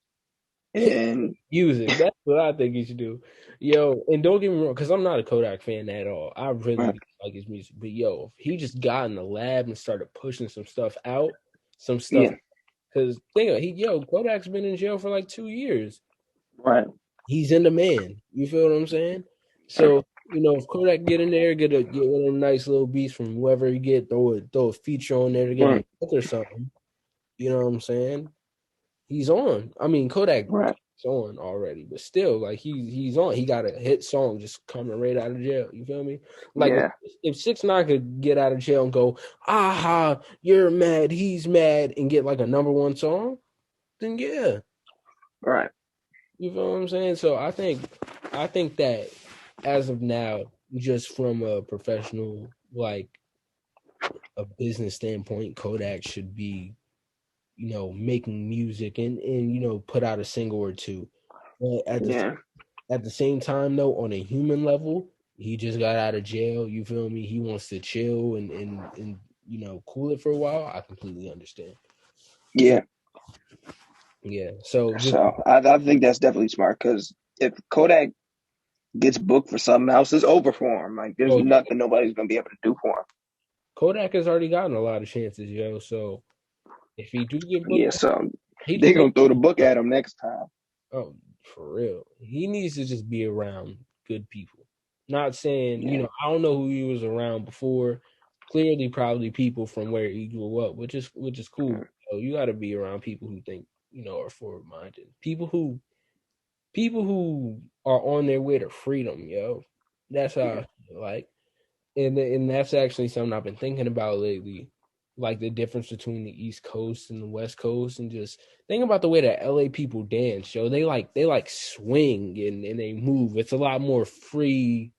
Speaker 2: and
Speaker 1: Music. That's what I think he should do. Yo, and don't get me wrong, because I'm not a Kodak fan at all. I really
Speaker 2: right,
Speaker 1: do like his music. But yo, if he just got in the lab and started pushing some stuff out, some stuff.
Speaker 2: yeah,
Speaker 1: Because Kodak's been in jail for like 2 years.
Speaker 2: right,
Speaker 1: He's in demand. You feel what I'm saying?
Speaker 2: right,
Speaker 1: So, if Kodak get in there, get one of them nice little beats from whoever you get, throw a feature on there to get him
Speaker 2: right,
Speaker 1: a book or something. You know what I'm saying? He's on. I mean, Kodak's
Speaker 2: right,
Speaker 1: on already, but still, like he's on. He got a hit song just coming right out of jail. You feel me? Like
Speaker 2: yeah,
Speaker 1: if 6ix9ine could get out of jail and go, aha, you're mad, he's mad, and get like a number 1 song, then yeah,
Speaker 2: right,
Speaker 1: you feel what I'm saying? So I think that as of now, just from a professional, like a business standpoint, Kodak should be, making music and put out a single or two. But
Speaker 2: yeah,
Speaker 1: at the same time, though, on a human level, he just got out of jail. You feel me? He wants to chill and cool it for a while. I completely understand. So
Speaker 2: yeah.
Speaker 1: yeah. So just
Speaker 2: So I think that's definitely smart because if Kodak gets booked for something else, it's over for him. Like there's
Speaker 1: oh,
Speaker 2: nothing nobody's gonna be able to do for him.
Speaker 1: Kodak has already gotten a lot of chances, yo. So if he do get booked,
Speaker 2: Yeah, so
Speaker 1: he
Speaker 2: they're
Speaker 1: just
Speaker 2: gonna throw the book at him next time.
Speaker 1: oh, for real. He needs to just be around good people. Not saying,
Speaker 2: Yeah,
Speaker 1: I don't know who he was around before. Clearly, probably people from where he grew up, which is cool. So you got to be around people who think, are forward minded. People who are on their way to freedom, yo. That's how
Speaker 2: yeah,
Speaker 1: I feel like. And that's actually something I've been thinking about lately, like the difference between the East Coast and the West Coast, and just think about the way that LA people dance, yo. They like swing and they move. It's a lot more free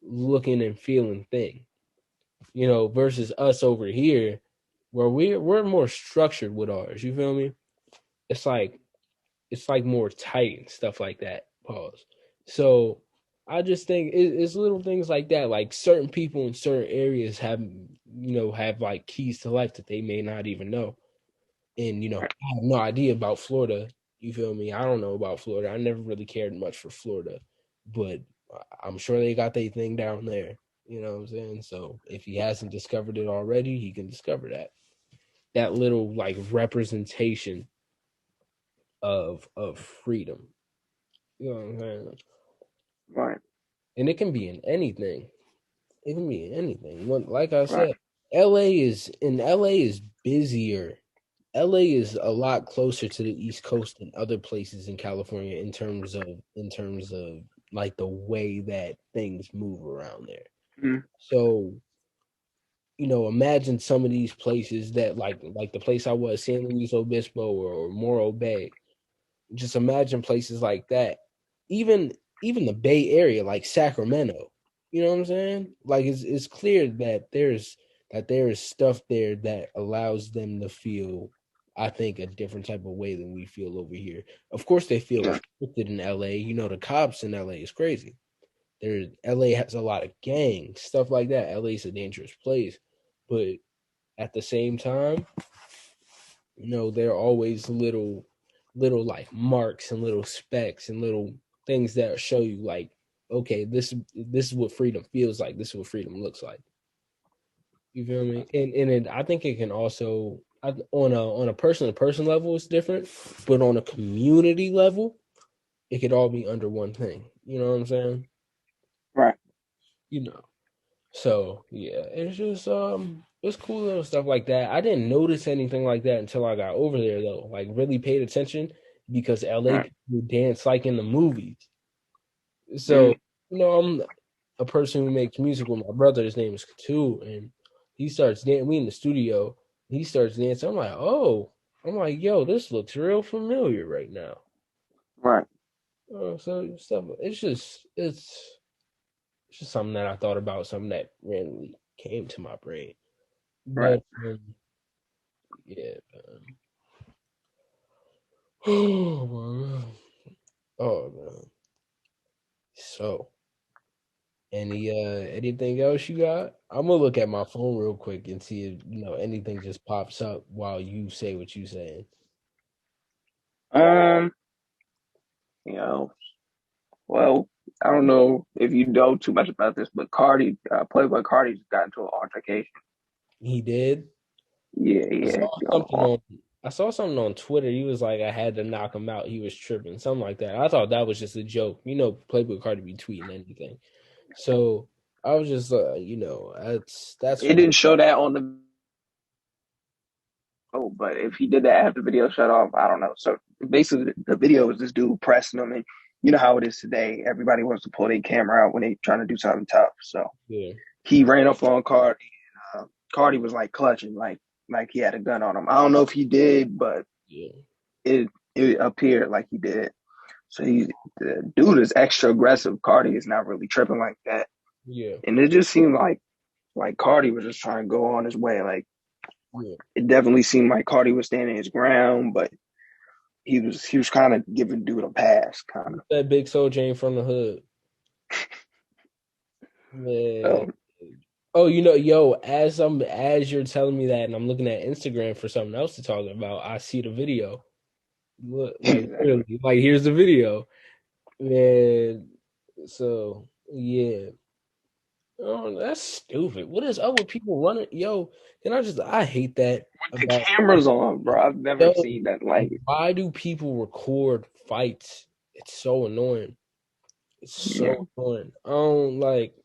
Speaker 1: looking and feeling thing, versus us over here, where we're more structured with ours. You feel me? It's like it's like more tight and stuff like that. Pause. So I just think it's little things like that. Like certain people in certain areas have like keys to life that they may not even know. And
Speaker 2: right.
Speaker 1: I have no idea about Florida. You feel me? I don't know about Florida. I never really cared much for Florida, but I'm sure they got their thing down there. You know what I'm saying? So if he hasn't discovered it already, he can discover that little like representation of freedom. You know what I'm saying?
Speaker 2: Right.
Speaker 1: And it can be in anything. It can be in anything. Like I
Speaker 2: Right.
Speaker 1: said, LA is busier. LA is a lot closer to the East Coast than other places in California in terms of like the way that things move around there.
Speaker 2: Mm-hmm.
Speaker 1: So, imagine some of these places that like the place I was, San Luis Obispo or Morro Bay. Just imagine places like that. Even even the Bay Area, like Sacramento. You know what I'm saying? Like it's clear that there is stuff there that allows them to feel, I think, a different type of way than we feel over here. Of course, they feel
Speaker 2: Yeah.
Speaker 1: restricted in LA. The cops in LA is crazy. LA has a lot of gangs, stuff like that. LA is a dangerous place, but at the same time, there are always little like marks and little specks and little things that show you like, okay, this is what freedom feels like. This is what freedom looks like. You feel me? I think it can also on a person to person level it's different, but on a community level, it could all be under one thing. You know what I'm saying?
Speaker 2: Right.
Speaker 1: You know. So yeah, it's just it's cool little stuff like that. I didn't notice anything like that until I got over there though. Like really paid attention because LA
Speaker 2: Right.
Speaker 1: people dance like in the movies. So,
Speaker 2: Mm.
Speaker 1: I'm a person who makes music with my brother. His name is Katu, and he starts dancing. We in the studio. He starts dancing. I'm like, oh, I'm like, yo, this looks real familiar right now.
Speaker 2: Right.
Speaker 1: So stuff. It's just something that I thought about, something that randomly came to my brain.
Speaker 2: Right.
Speaker 1: But yeah, oh my god. Oh man. So anything else you got? I'm gonna look at my phone real quick and see if anything just pops up while you say what you saying.
Speaker 2: Um, you know, well, I don't know if you know too much about this, but Playboy Cardi just got into an altercation.
Speaker 1: He did.
Speaker 2: Yeah,
Speaker 1: I
Speaker 2: yeah.
Speaker 1: saw something on I saw something on Twitter. He was like, I had to knock him out. He was tripping, something like that. I thought that was just a joke. Playboy Cardi be tweeting anything. So I was just, that's
Speaker 2: It
Speaker 1: fine.
Speaker 2: didn't show that on the oh, but if he did that after the video shut off, I don't know. So basically, the video was this dude pressing him, and you know how it is today. Everybody wants to pull their camera out when they trying to do something tough. So
Speaker 1: Yeah,
Speaker 2: he ran up on Cardi. Cardi was like clutching, like he had a gun on him. I don't know if he did, but
Speaker 1: yeah,
Speaker 2: it it appeared like he did. So the dude is extra aggressive. Cardi is not really tripping like that,
Speaker 1: yeah,
Speaker 2: and it just seemed like Cardi was just trying to go on his way. Like
Speaker 1: yeah.
Speaker 2: it definitely seemed like Cardi was standing his ground, but he was kind of giving dude a pass, kind of.
Speaker 1: That big soldier ain't from the hood. Man.
Speaker 2: So
Speaker 1: Oh, yo, as you're telling me that, and I'm looking at Instagram for something else to talk about, I see the video. Look, like
Speaker 2: exactly.
Speaker 1: literally, like here's the video, man. So yeah, oh, that's stupid. What is up with people running? Yo, I hate that
Speaker 2: The
Speaker 1: about
Speaker 2: cameras on, bro. I've never
Speaker 1: yo.
Speaker 2: seen that like it.
Speaker 1: Why do people record fights? It's so annoying. It's so
Speaker 2: Yeah.
Speaker 1: annoying. I don't like.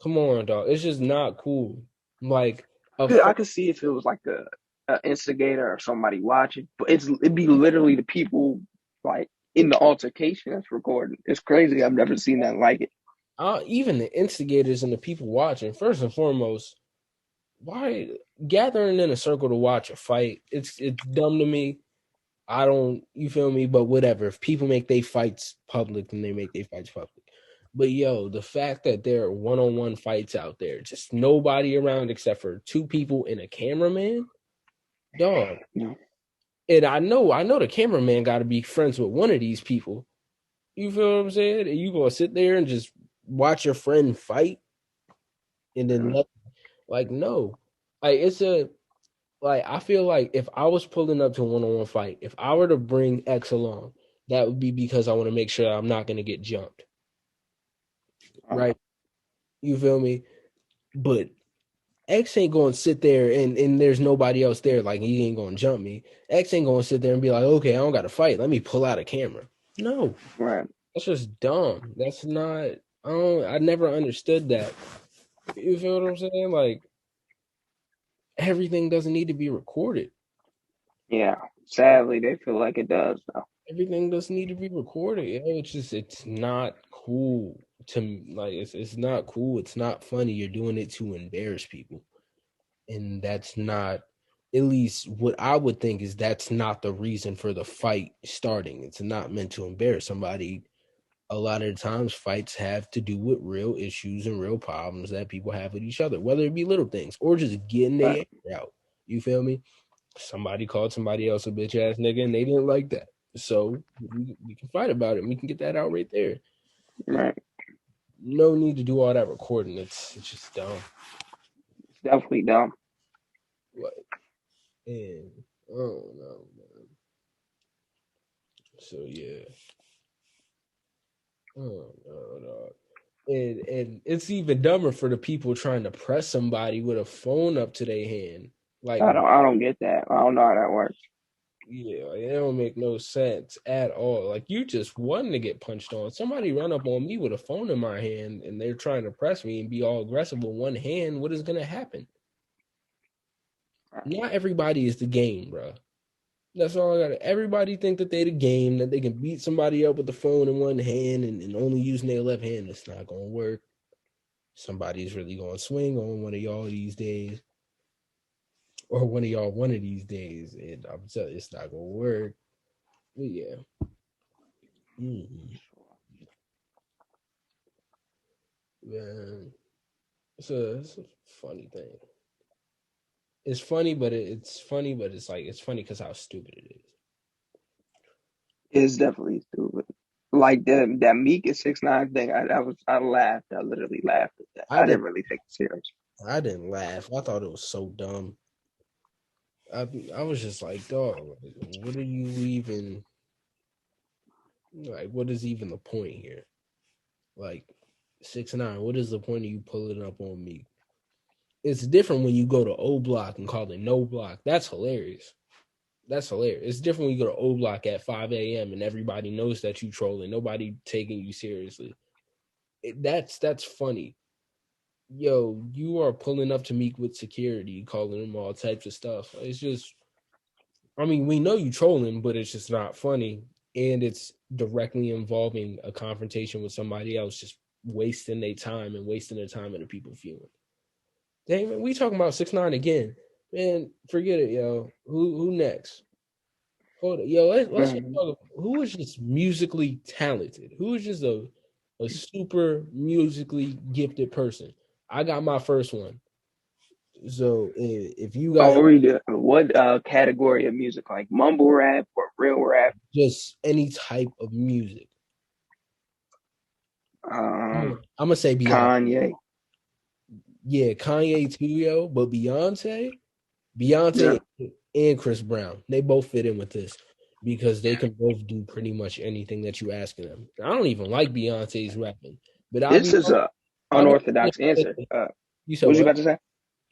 Speaker 1: Come on, dog. It's just not cool. Like a
Speaker 2: I
Speaker 1: fight.
Speaker 2: could see if it was like a instigator or somebody watching, but it'd be literally the people like in the altercation that's recording. It's crazy. I've never seen that like it.
Speaker 1: Even the instigators and the people watching. First and foremost, why gathering in a circle to watch a fight? It's dumb to me. I don't, you feel me? But whatever. If people make their fights public, then they make their fights public. But yo, the fact that there are one-on-one fights out there, just nobody around except for two people and a cameraman, dog.
Speaker 2: Yeah.
Speaker 1: And I know the cameraman got to be friends with one of these people. You feel what I'm saying? And you gonna sit there and just watch your friend fight, and then like no, like it's a like I feel like if I was pulling up to a one-on-one fight, if I were to bring X along, that would be because I want to make sure I'm not going to get jumped, right? You feel me? But if I was pulling up to a one-on-one fight, if I were to bring X along, that would be because I want to make sure I'm not going to get jumped, right? You feel me? But if I was pulling up to a one-on-one fight, if I were to bring X along, that would be because I want to make sure I'm not going to get jumped. Right? You feel me? But X ain't going to sit there and there's nobody else there. Like, he ain't going to jump me. X ain't going to sit there and be like, okay, I don't got to fight. Let me pull out a camera. No,
Speaker 2: Right.
Speaker 1: that's just dumb. That's not. I never understood that. You feel what I'm saying? Like, everything doesn't need to be recorded.
Speaker 2: Yeah. Sadly, they feel like it does though.
Speaker 1: Everything doesn't need to be recorded. You know, it's not cool to like. It's not cool. It's not funny. You're doing it to embarrass people, and that's not. At least what I would think is that's not the reason for the fight starting. It's not meant to embarrass somebody. A lot of the times fights have to do with real issues and real problems that people have with each other, whether it be little things or just getting their
Speaker 2: Right.
Speaker 1: anger out. You feel me? Somebody called somebody else a bitch ass nigga and they didn't like that. So we can fight about it. We can get that out right there.
Speaker 2: Right.
Speaker 1: No need to do all that recording. It's just dumb.
Speaker 2: It's definitely dumb.
Speaker 1: Like, and I don't know, man. So yeah. Oh no, no. And it's even dumber for the people trying to press somebody with a phone up to their hand. Like,
Speaker 2: I don't get that. I don't know how that works.
Speaker 1: yeah, like, it don't make no sense at all. Like, you just wanting to get punched on. Somebody run up on me with a phone in my hand and they're trying to press me and be all aggressive with one hand. What is gonna happen? Not everybody is the game, bro. That's all I got. Everybody think that they the game, that they can beat somebody up with the phone in one hand and only using their left hand. It's not gonna work. Somebody's really gonna swing on one of y'all these days, or one of y'all one of these days, and I'm telling you, it's not gonna work. But yeah. Mm-hmm. Man, it's a funny thing. It's funny, but it's funny, but it's like it's funny because how stupid it is.
Speaker 2: It's definitely stupid. Like that Meek is 6ix9ine thing. I laughed. I literally laughed at that.
Speaker 1: I
Speaker 2: I didn't
Speaker 1: didn't
Speaker 2: really take it serious.
Speaker 1: I didn't laugh. I thought it was so dumb. I was just like, dog, like, what are you even like? What is even the point here? Like 6ix9ine, what is the point of you pulling up on me? It's different when you go to O Block and call it no block. That's hilarious. That's hilarious. It's different when you go to O Block at 5 a.m. and everybody knows that you trolling. Nobody taking you seriously. That's funny. Yo, you are pulling up to Meek with security, calling him all types of stuff. It's just, I mean, we know you trolling, but it's just not funny, and it's directly involving a confrontation with somebody else, just wasting their time and wasting the time of the people feeling. Dang man, we talking about 6ix9ine again, man. Forget it, yo. Who next? Hold on. Yo, let's just
Speaker 2: Mhm.
Speaker 1: talk. Who is just musically talented? Who is just a super musically gifted person? I got my first one. So if you got
Speaker 2: Oh, read it. What category of music? Like mumble rap or real rap?
Speaker 1: just any type of music,
Speaker 2: Um,
Speaker 1: I'm gonna say Beyonce.
Speaker 2: Kanye.
Speaker 1: Yeah, Kanye too, yo. But Beyonce
Speaker 2: Yeah.
Speaker 1: and Chris Brown, they both fit in with this because they can both do pretty much anything that you asking them. I don't even like Beyonce's rapping, but
Speaker 2: This is a
Speaker 1: I'll be
Speaker 2: unorthodox answer.
Speaker 1: you said
Speaker 2: What was you
Speaker 1: what?
Speaker 2: about to say?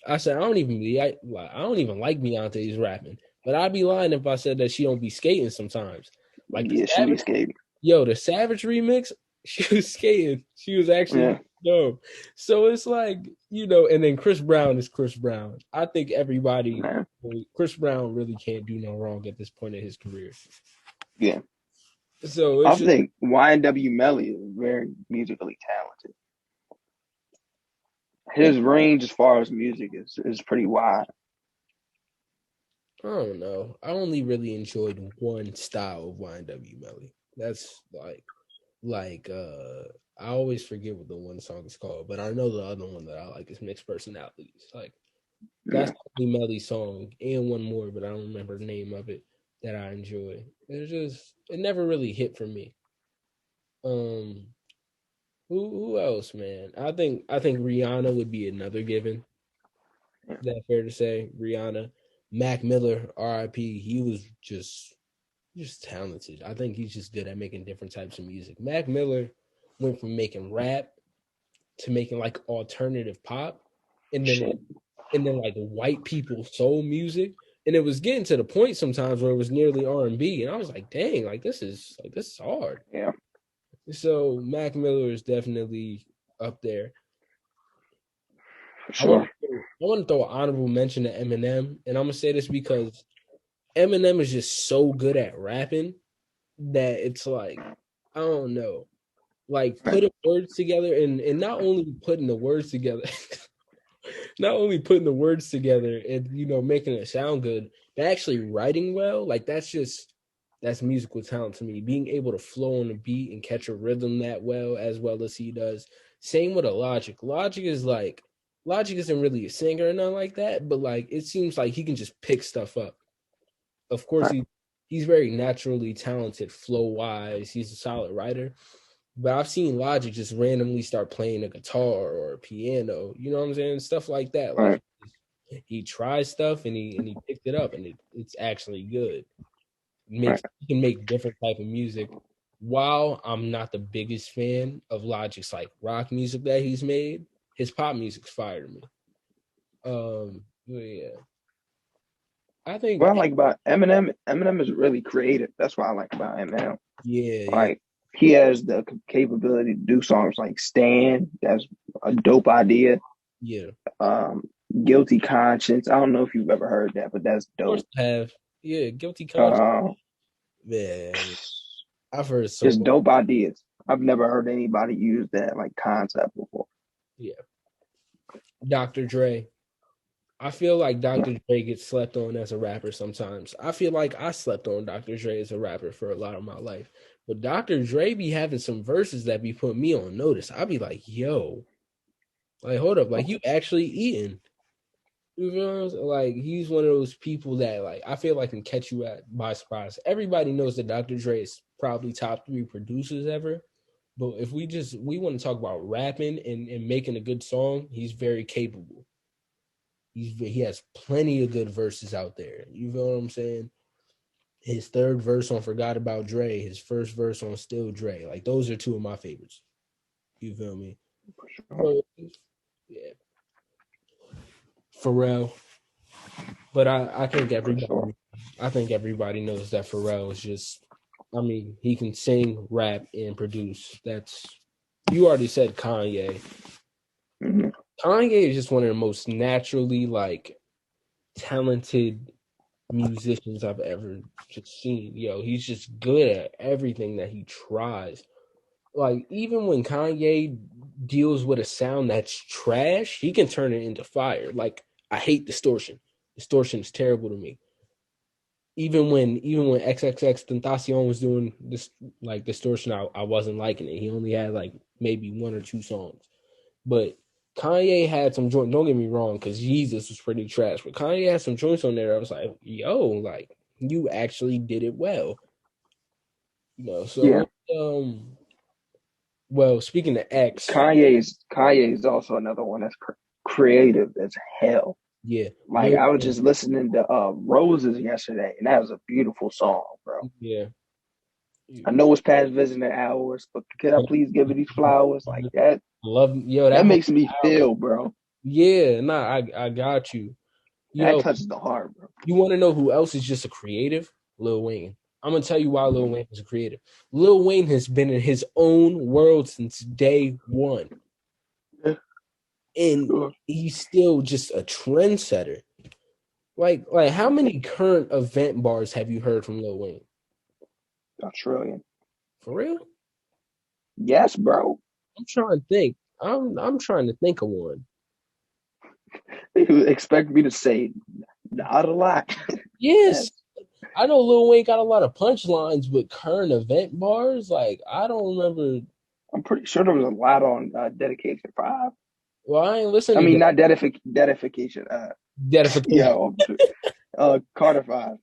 Speaker 1: I said I don't even like Beyonce's rapping, but I'd be lying if I said that she don't be skating sometimes. Like the
Speaker 2: Yeah, she be
Speaker 1: Savage,
Speaker 2: skating.
Speaker 1: yo, the Savage remix, she was skating. She was actually
Speaker 2: Yeah,
Speaker 1: dope. So it's like, and then Chris Brown is Chris Brown. I think everybody,
Speaker 2: man.
Speaker 1: Chris Brown really can't do no wrong at this point in his career.
Speaker 2: Yeah.
Speaker 1: So it's
Speaker 2: I
Speaker 1: just,
Speaker 2: think YNW Melly is very musically talented.
Speaker 1: it,
Speaker 2: His range as far as music is pretty wide.
Speaker 1: I don't know. I only really enjoyed one style of YNW Melly. That's like I always forget what the one song is called, but I know the other one that I like is Mixed Personalities. Like that's
Speaker 2: Yeah.
Speaker 1: the only Melly song and one more, but I don't remember the name of it that I enjoy. It never really hit for me. Um who else, man? I think Rihanna would be another given.
Speaker 2: Yeah.
Speaker 1: Is that fair to say? Rihanna. Mac Miller, RIP, he was just talented. I think he's just good at making different types of music. Mac Miller went from making rap to making like alternative pop, and then
Speaker 2: Shit.
Speaker 1: and then like white people soul music. And it was getting to the point sometimes where it was nearly R&B, and I was like, dang, this is hard.
Speaker 2: Yeah,
Speaker 1: So Mac Miller is definitely up there.
Speaker 2: for
Speaker 1: I want
Speaker 2: sure.
Speaker 1: to I want to throw an honorable mention to Eminem, and I'm gonna say this because Eminem is just so good at rapping that it's like I don't know, like
Speaker 2: Right,
Speaker 1: putting words together, and not only putting the words together, not only putting the words together and making it sound good, but actually writing well. Like that's musical talent to me. Being able to flow on the beat and catch a rhythm that well as he does. Same with a Logic. Logic isn't really a singer or nothing like that, but like it seems like he can just pick stuff up. Of course,
Speaker 2: right,
Speaker 1: he's very naturally talented, flow wise. He's a solid writer. But I've seen Logic just randomly start playing a guitar or a piano. You know what I'm saying? Stuff like that. Like
Speaker 2: right,
Speaker 1: he tries stuff and he picked it up and it's actually good.
Speaker 2: right.
Speaker 1: He can make different type of music. While I'm not the biggest fan of Logic's like rock music that he's made, his pop music's fire to me. But yeah, I
Speaker 2: What I
Speaker 1: think
Speaker 2: like about Eminem, Eminem is really creative. That's what I like about Eminem.
Speaker 1: yeah, yeah,
Speaker 2: Like he has the capability to do songs like "Stand." That's a dope idea.
Speaker 1: yeah.
Speaker 2: Um, "Guilty Conscience." I don't know if you've ever heard that, but that's
Speaker 1: Of course
Speaker 2: dope.
Speaker 1: I have. Yeah, Guilty Conscience.
Speaker 2: Uh,
Speaker 1: Man, I've heard so
Speaker 2: just
Speaker 1: much.
Speaker 2: dope ideas. I've never heard anybody use that like concept before.
Speaker 1: Yeah, Dr. Dre. I feel like Dr. Dre gets slept on as a rapper sometimes. I feel like I slept on Dr. Dre as a rapper for a lot of my life. But Dr. Dre be having some verses that be putting me on notice. I be like, yo, like hold up, like you actually eating. You know what I'm saying? Like he's one of those people that like I feel like can catch you by surprise. Everybody knows that Dr. Dre is probably top 3 producers ever. But if we want to talk about rapping and making a good song, he's very capable. He has plenty of good verses out there. You feel what I'm saying? His third verse on Forgot About Dre, his first verse on Still Dre. Like those are two of my favorites. You feel me?
Speaker 2: For sure.
Speaker 1: So yeah, Pharrell. But
Speaker 2: For sure.
Speaker 1: I think everybody knows that Pharrell is just I mean, he can sing, rap, and produce. That's you already said Kanye.
Speaker 2: Hmm.
Speaker 1: Kanye is just one of the most naturally like talented musicians I've ever just seen. Yo, he's just good at everything that he tries. Like even when Kanye deals with a sound that's trash, he can turn it into fire. Like I hate distortion. Distortion is terrible to me. Even when XXX Tentacion was doing this like distortion, I wasn't liking it. He only had like maybe 1 or 2 songs. But Kanye had some joints. Don't get me wrong, because Jesus was pretty trash. But Kanye had some joints on there. I was like, yo, like you actually did it well.
Speaker 2: Yeah.
Speaker 1: So well, speaking of X,
Speaker 2: Kanye is also another one that's creative as hell.
Speaker 1: yeah,
Speaker 2: Like I was just listening to Roses yesterday, and that was a beautiful song, bro.
Speaker 1: yeah.
Speaker 2: I know it's past visiting hours, but could I please give it these flowers? Like that
Speaker 1: Love yo that
Speaker 2: that
Speaker 1: whole
Speaker 2: makes me
Speaker 1: album.
Speaker 2: feel, bro.
Speaker 1: Yeah, nah, I got you.
Speaker 2: That
Speaker 1: Yo,
Speaker 2: touches the heart, bro.
Speaker 1: you want to know who else is just a creative? Lil Wayne. I'm gonna tell you why Lil Wayne is a creative. Lil Wayne has been in his own world since day one,
Speaker 2: Yeah,
Speaker 1: and
Speaker 2: sure.
Speaker 1: he's still just a trendsetter. Like how many current event bars have you heard from Lil Wayne?
Speaker 2: A trillion.
Speaker 1: For real?
Speaker 2: Yes, bro.
Speaker 1: I'm trying to think. I'm trying to think of one.
Speaker 2: You expect me to say not a lot.
Speaker 1: Yes,
Speaker 2: Yes.
Speaker 1: I know Lil Wayne got a lot of punchlines, but current event bars, like I don't remember.
Speaker 2: I'm pretty sure there was a lot on Dedication 5.
Speaker 1: Well, I ain't
Speaker 2: I
Speaker 1: listening
Speaker 2: mean,
Speaker 1: to
Speaker 2: not dedication.
Speaker 1: Dedication.
Speaker 2: Yo, Carter 5.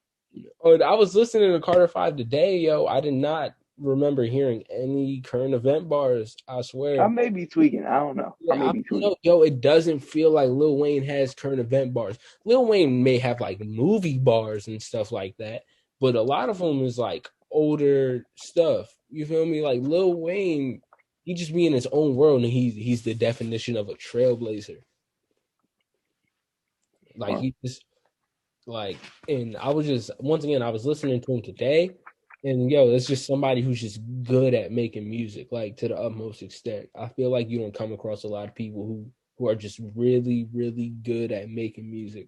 Speaker 1: Oh, I was listening to Carter Five today, yo. I did not remember hearing any current event bars. I
Speaker 2: I
Speaker 1: swear.
Speaker 2: may be tweaking. I don't know. I
Speaker 1: Yeah,
Speaker 2: may
Speaker 1: I
Speaker 2: be
Speaker 1: don't
Speaker 2: tweaking.
Speaker 1: know, yo. It doesn't feel like Lil Wayne has current event bars. Lil Wayne may have like movie bars and stuff like that, but a lot of them is like older stuff. You feel me? Like Lil Wayne, he just be in his own world, and he's the definition of a trailblazer. Like he just like, and I was just once again I was listening to him today, and yo, it's just somebody who's just good at making music, like to the utmost extent. I feel like you don't come across a lot of people who are just really, really good at making music.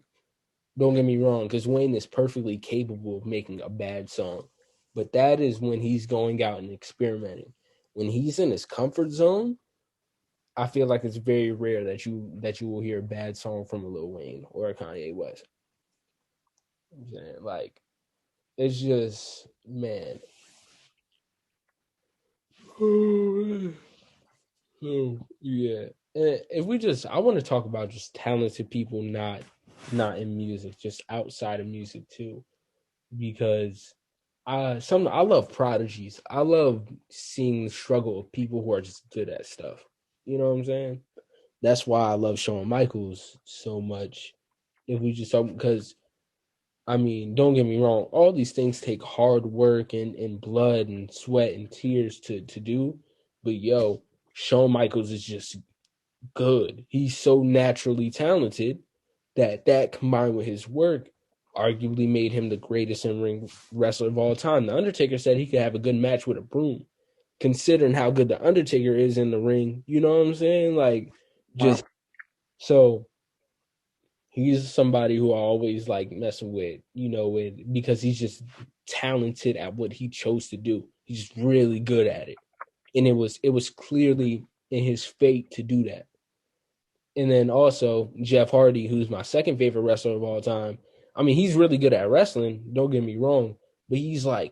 Speaker 1: Don't get me wrong, because Wayne is perfectly capable of making a bad song, but that is when he's going out and experimenting. When he's in his comfort zone, I feel like it's very rare that you will hear a bad song from a Lil Wayne or a Kanye West. I'm saying like it's just man. So yeah, and if we just, I want to talk about just talented people, not in music, just outside of music too, because I love prodigies. I love seeing the struggle of people who are just good at stuff. You know what I'm saying? That's why I love Shawn Michaels so much. If we just talk, because I mean, don't get me wrong, all these things take hard work and blood and sweat and tears to do. But yo, Shawn Michaels is just good. He's so naturally talented that combined with his work arguably made him the greatest in-ring wrestler of all time. The Undertaker said he could have a good match with a broom. Considering how good the Undertaker is in the ring, you know what I'm saying? Like
Speaker 2: Wow.
Speaker 1: just so he's somebody who I always like messing with, with because he's just talented at what he chose to do. He's really good at it. And it was clearly in his fate to do that. And then also Jeff Hardy, who's my second favorite wrestler of all time. I mean, he's really good at wrestling, don't get me wrong, but he's an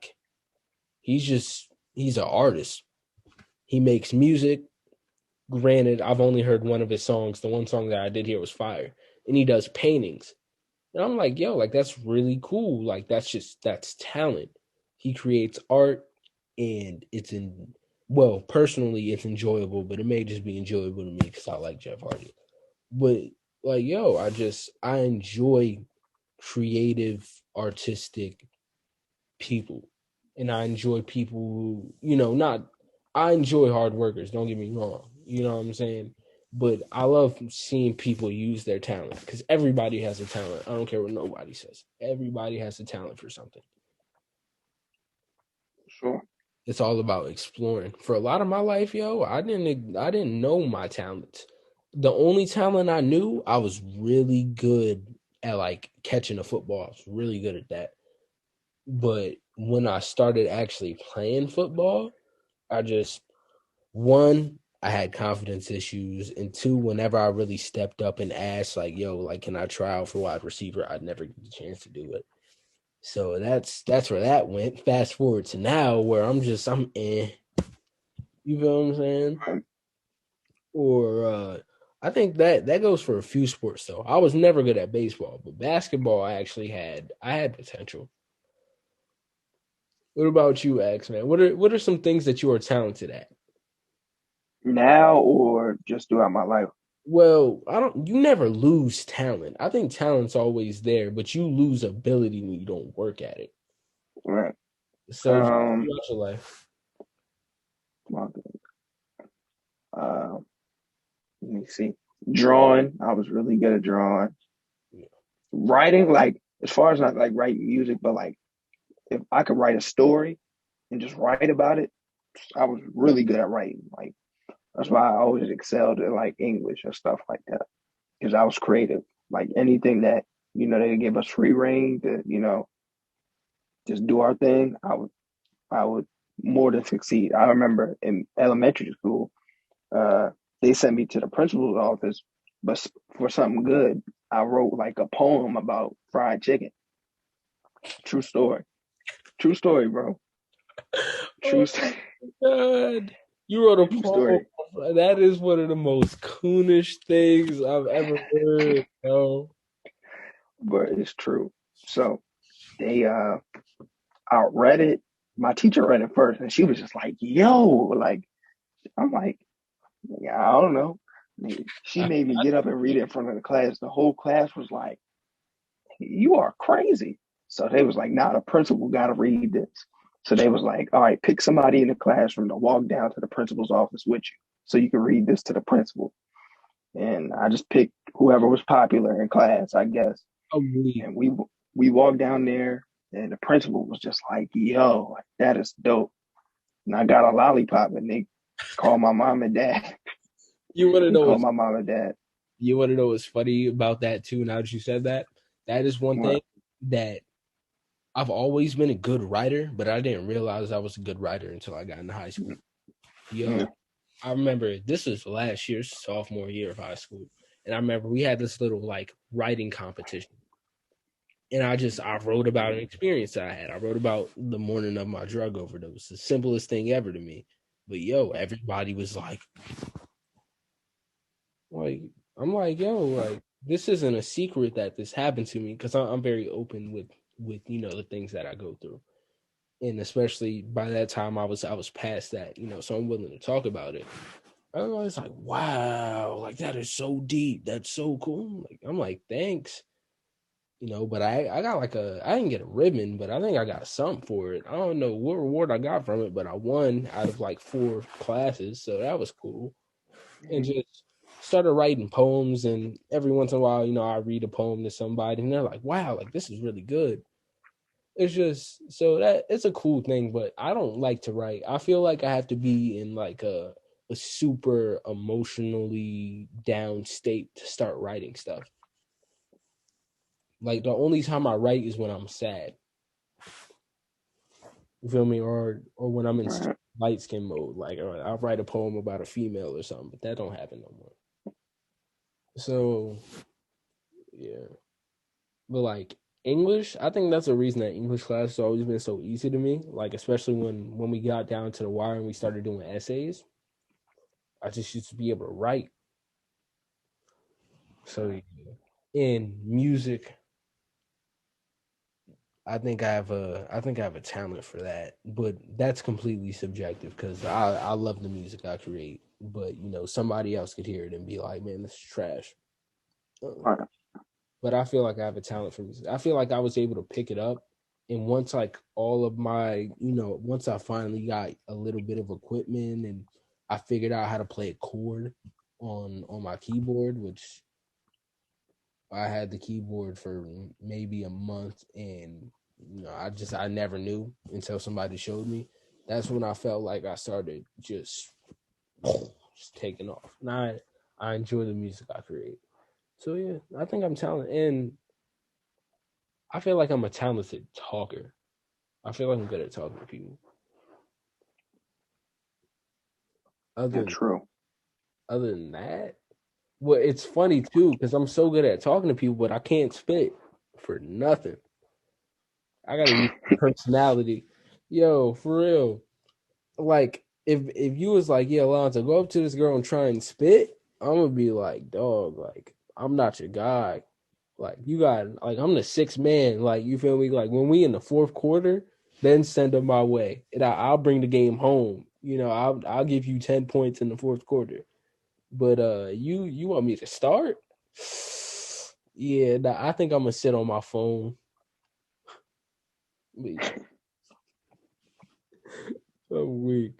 Speaker 1: artist. He makes music. Granted, I've only heard one of his songs. The one song that I did hear was fire. And he does paintings. And I'm like, yo, like that's really cool. Like that's talent. He creates art and personally it's enjoyable, but it may just be enjoyable to me because I like Jeff Hardy. But like, yo, I enjoy creative, artistic people. And I enjoy people who, not I enjoy hard workers, don't get me wrong. You know what I'm saying? But I love seeing people use their talent because everybody has a talent. I don't care what nobody says. Everybody has a talent for something.
Speaker 2: Sure.
Speaker 1: It's all about exploring. For a lot of my life, yo, I didn't know my talents. The only talent I knew, I was really good at like catching a football. I was really good at that. But when I started actually playing football, I just one, I had confidence issues, and two, whenever I really stepped up and asked, like, "Yo, like, can I try out for wide receiver?" I'd never get the chance to do it. So that's where that went. Fast forward to now, where I'm you feel what I'm saying?
Speaker 2: Right.
Speaker 1: Or I think that goes for a few sports though. I was never good at baseball, but basketball I had potential. What about you, X man? What are some things that you are talented at?
Speaker 2: Now or just throughout my life?
Speaker 1: Well, I don't. You never lose talent. I think talent's always there, but you lose ability when you don't work at it.
Speaker 2: Right.
Speaker 1: So just
Speaker 2: Um,
Speaker 1: throughout your life.
Speaker 2: well, uh, let me see. Drawing, I was really good at drawing.
Speaker 1: Yeah.
Speaker 2: Writing, like as far as not like writing music, but like if I could write a story and just write about it, I was really good at writing. Like that's why I always excelled in like English and stuff like that because I was creative. Like anything that they give us free reign to just do our thing, I would more than succeed. I remember in elementary school, uh, they sent me to the principal's office, but for something good, I wrote like a poem about fried chicken. True story. True story, bro.
Speaker 1: Oh
Speaker 2: True,
Speaker 1: God. You wrote a
Speaker 2: true
Speaker 1: poem.
Speaker 2: story.
Speaker 1: That is one of the most coonish things I've ever heard. Yo.
Speaker 2: But it's true. So they I read it. My teacher read it first, and she was just like, "Yo!" Like I'm like, "Yeah, I don't know." She
Speaker 1: I,
Speaker 2: made me get up and read it in front of the class. The whole class was like, "You are crazy." So they was like, "Nah, the principal got to read this." So they was like, "All right, pick somebody in the classroom to walk down to the principal's office with you, so you can read this to the principal." And I just picked whoever was popular in class, I guess.
Speaker 1: I'm weak.
Speaker 2: and we walked down there, and the principal was just like, "Yo, that is dope." And I got a lollipop, and they called my mom and dad.
Speaker 1: You want to
Speaker 2: They
Speaker 1: know
Speaker 2: called
Speaker 1: what's
Speaker 2: my mom and dad.
Speaker 1: you want to know what's funny about that too? Now that you said that, that is one thing
Speaker 2: What?
Speaker 1: that I've always been a good writer, but I didn't realize I was a good writer until I got into high school.
Speaker 2: Yeah.
Speaker 1: Yo, I remember this was last year's sophomore year of high school, and I remember we had this little like writing competition, and I wrote about an experience I had. I wrote about the morning of my drug overdose, the simplest thing ever to me, but yo, everybody was like I'm like yo, like this isn't a secret that this happened to me because I'm very open with the things that I go through, and especially by that time I was past that, so I'm willing to talk about it. Everybody's like, wow, like that is so deep. That's so cool. Like I'm like, thanks. But I got I didn't get a ribbon, but I think I got something for it. I don't know what reward I got from it, but I won out of like 4 classes, so that was cool. And just started writing poems, and every once in a while, I read a poem to somebody and they're like, wow, like this is really good. It's just so that it's a cool thing, but I don't like to write. I feel like I have to be in like a super emotionally down state to start writing stuff. Like the only time I write is when I'm sad. You feel me? Or when I'm in
Speaker 2: Right.
Speaker 1: light skin mode. Like I'll write a poem about a female or something, but that don't happen no more. So yeah. But like English, I think that's the reason that English class has always been so easy to me. Like especially when we got down to the wire and we started doing essays. I just used to be able to write. So yeah. In music, I think I have a talent for that, but that's completely subjective because I love the music I create. But somebody else could hear it and be like, "Man, this is trash." Uh,
Speaker 2: Right.
Speaker 1: But I feel like I have a talent for music. I feel like I was able to pick it up, and once like all of my, once I finally got a little bit of equipment and I figured out how to play a chord on my keyboard, which I had the keyboard for maybe a month, and I never knew until somebody showed me. That's when I felt like I started just taking off. And I enjoy the music I create. So yeah, I think I'm talented, and I feel like I'm a talented talker. I feel like I'm good at talking to people. Other
Speaker 2: That's
Speaker 1: than,
Speaker 2: true.
Speaker 1: other than that, well, it's funny too because I'm so good at talking to people, but I can't spit for nothing. I gotta use personality. Yo, for real. Like if you was like, yeah, Alonzo, go up to this girl and try and spit, I'm gonna be like, dog, like I'm not your guy. Like you got like I'm the sixth man. Like you feel me? Like when we in the fourth quarter, then send them my way, and I'll bring the game home. I'll give you 10 points in the fourth quarter. But you want me to start? Yeah, nah, I think I'm gonna sit on my phone. But yeah, I'm weak.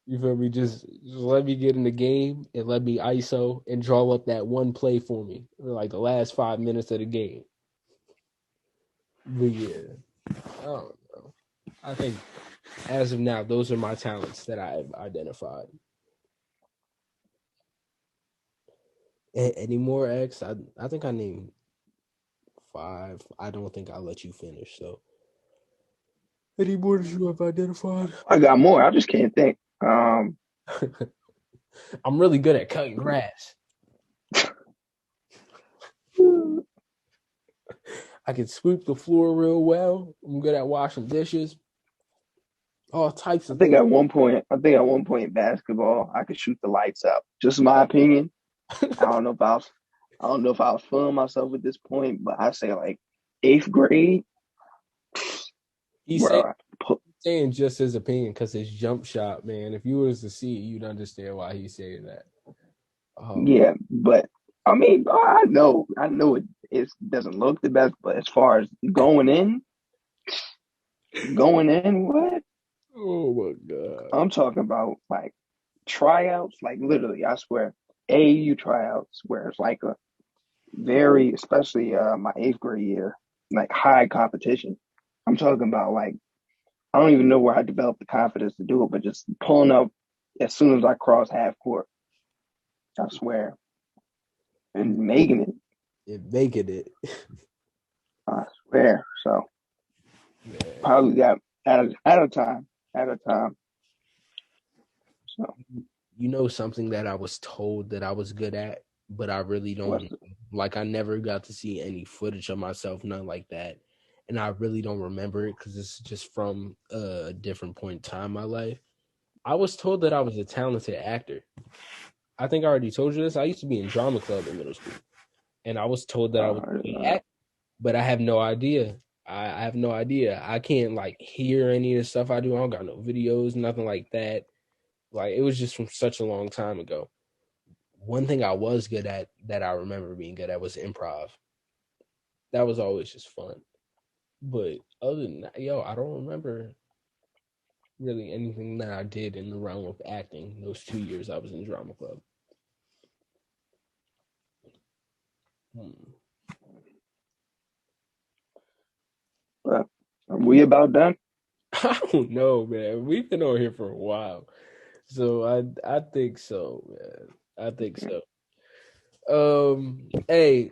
Speaker 1: You feel me? Just let me get in the game and let me ISO and draw up that one play for me, like the last 5 minutes of the game. But yeah, I don't know. I think as of now, those are my talents that I've identified. Any more X? I think I named 5. I don't think I'll let you finish. So, any more that you have identified?
Speaker 2: I got more. I just can't think.
Speaker 1: I'm really good at cutting grass. I can sweep the floor real well. I'm good at washing dishes. All types of things.
Speaker 2: I think at one point in basketball, I could shoot the lights out. Just my opinion. I don't know if I was, I don't know if I was feeling myself at this point, but I say like eighth grade,
Speaker 1: He's saying
Speaker 2: bro. Put,
Speaker 1: saying just his opinion because his jump shot, man. If you was to see it, you'd understand why he's saying that. Um,
Speaker 2: yeah, but I mean, I know it doesn't look the best, but as far as going in, what
Speaker 1: oh my god.
Speaker 2: I'm talking about, like tryouts, like literally, I swear, AAU tryouts, where it's like very, especially my eighth grade year, like high competition. I'm talking about like I don't even know where I developed the confidence to do it, but just pulling up as soon as I cross half court, I swear, and making it.
Speaker 1: Making it.
Speaker 2: I swear. So
Speaker 1: Yeah.
Speaker 2: probably got at a time. So
Speaker 1: You know something that I was told that I was good at, but I really
Speaker 2: what's
Speaker 1: don't like. I never got to see any footage of myself, nothing like that, and I really don't remember it because it's just from a different point in time in my life. I was told that I was a talented actor. I think I already told you this. I used to be in drama club in middle school, and I was told that I was a good actor, but I have no idea. I have no idea. I can't like hear any of the stuff I do. I don't got no videos, nothing like that. Like it was just from such a long time ago. One thing I was good at that I remember being good at was improv. That was always just fun. But other than that, yo, I don't remember really anything that I did in the realm of acting those 2 years I was in drama club. Hmm.
Speaker 2: Are we about done?
Speaker 1: I don't know, man. We've been on here for a while. So I think so, man. I think so. Hey,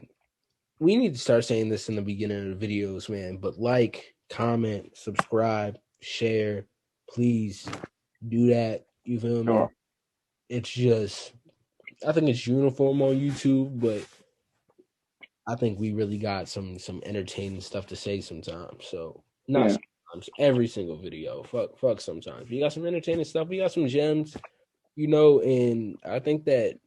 Speaker 1: we need to start saying this in the beginning of the videos, man. But like, comment, subscribe, share, please do that. You feel me?
Speaker 2: Sure.
Speaker 1: It's just, I think it's uniform on YouTube, but I think we really got some entertaining stuff to say sometimes. So not
Speaker 2: Yeah.
Speaker 1: sometimes, every single video. Fuck sometimes. We got some entertaining stuff. We got some gems, you know, and I think that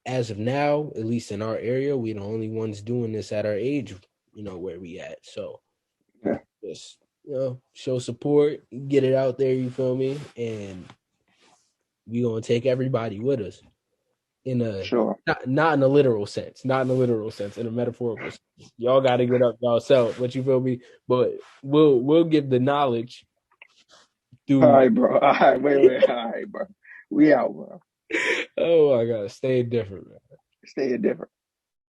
Speaker 1: as of now, at least in our area, we're the only ones doing this at our age, you know, where we at. So
Speaker 2: Yeah.
Speaker 1: just, you know, show support, get it out there, you feel me? And we gonna take everybody with us in a
Speaker 2: Sure.
Speaker 1: not in a literal sense, not in a literal sense, in a metaphorical sense. Y'all gotta get up yourself, but you feel me? But we'll give the knowledge
Speaker 2: All
Speaker 1: through.
Speaker 2: right, bro. All right. Wait. All right, bro. We out, bro.
Speaker 1: Oh my god, stay different, man.
Speaker 2: Stay different.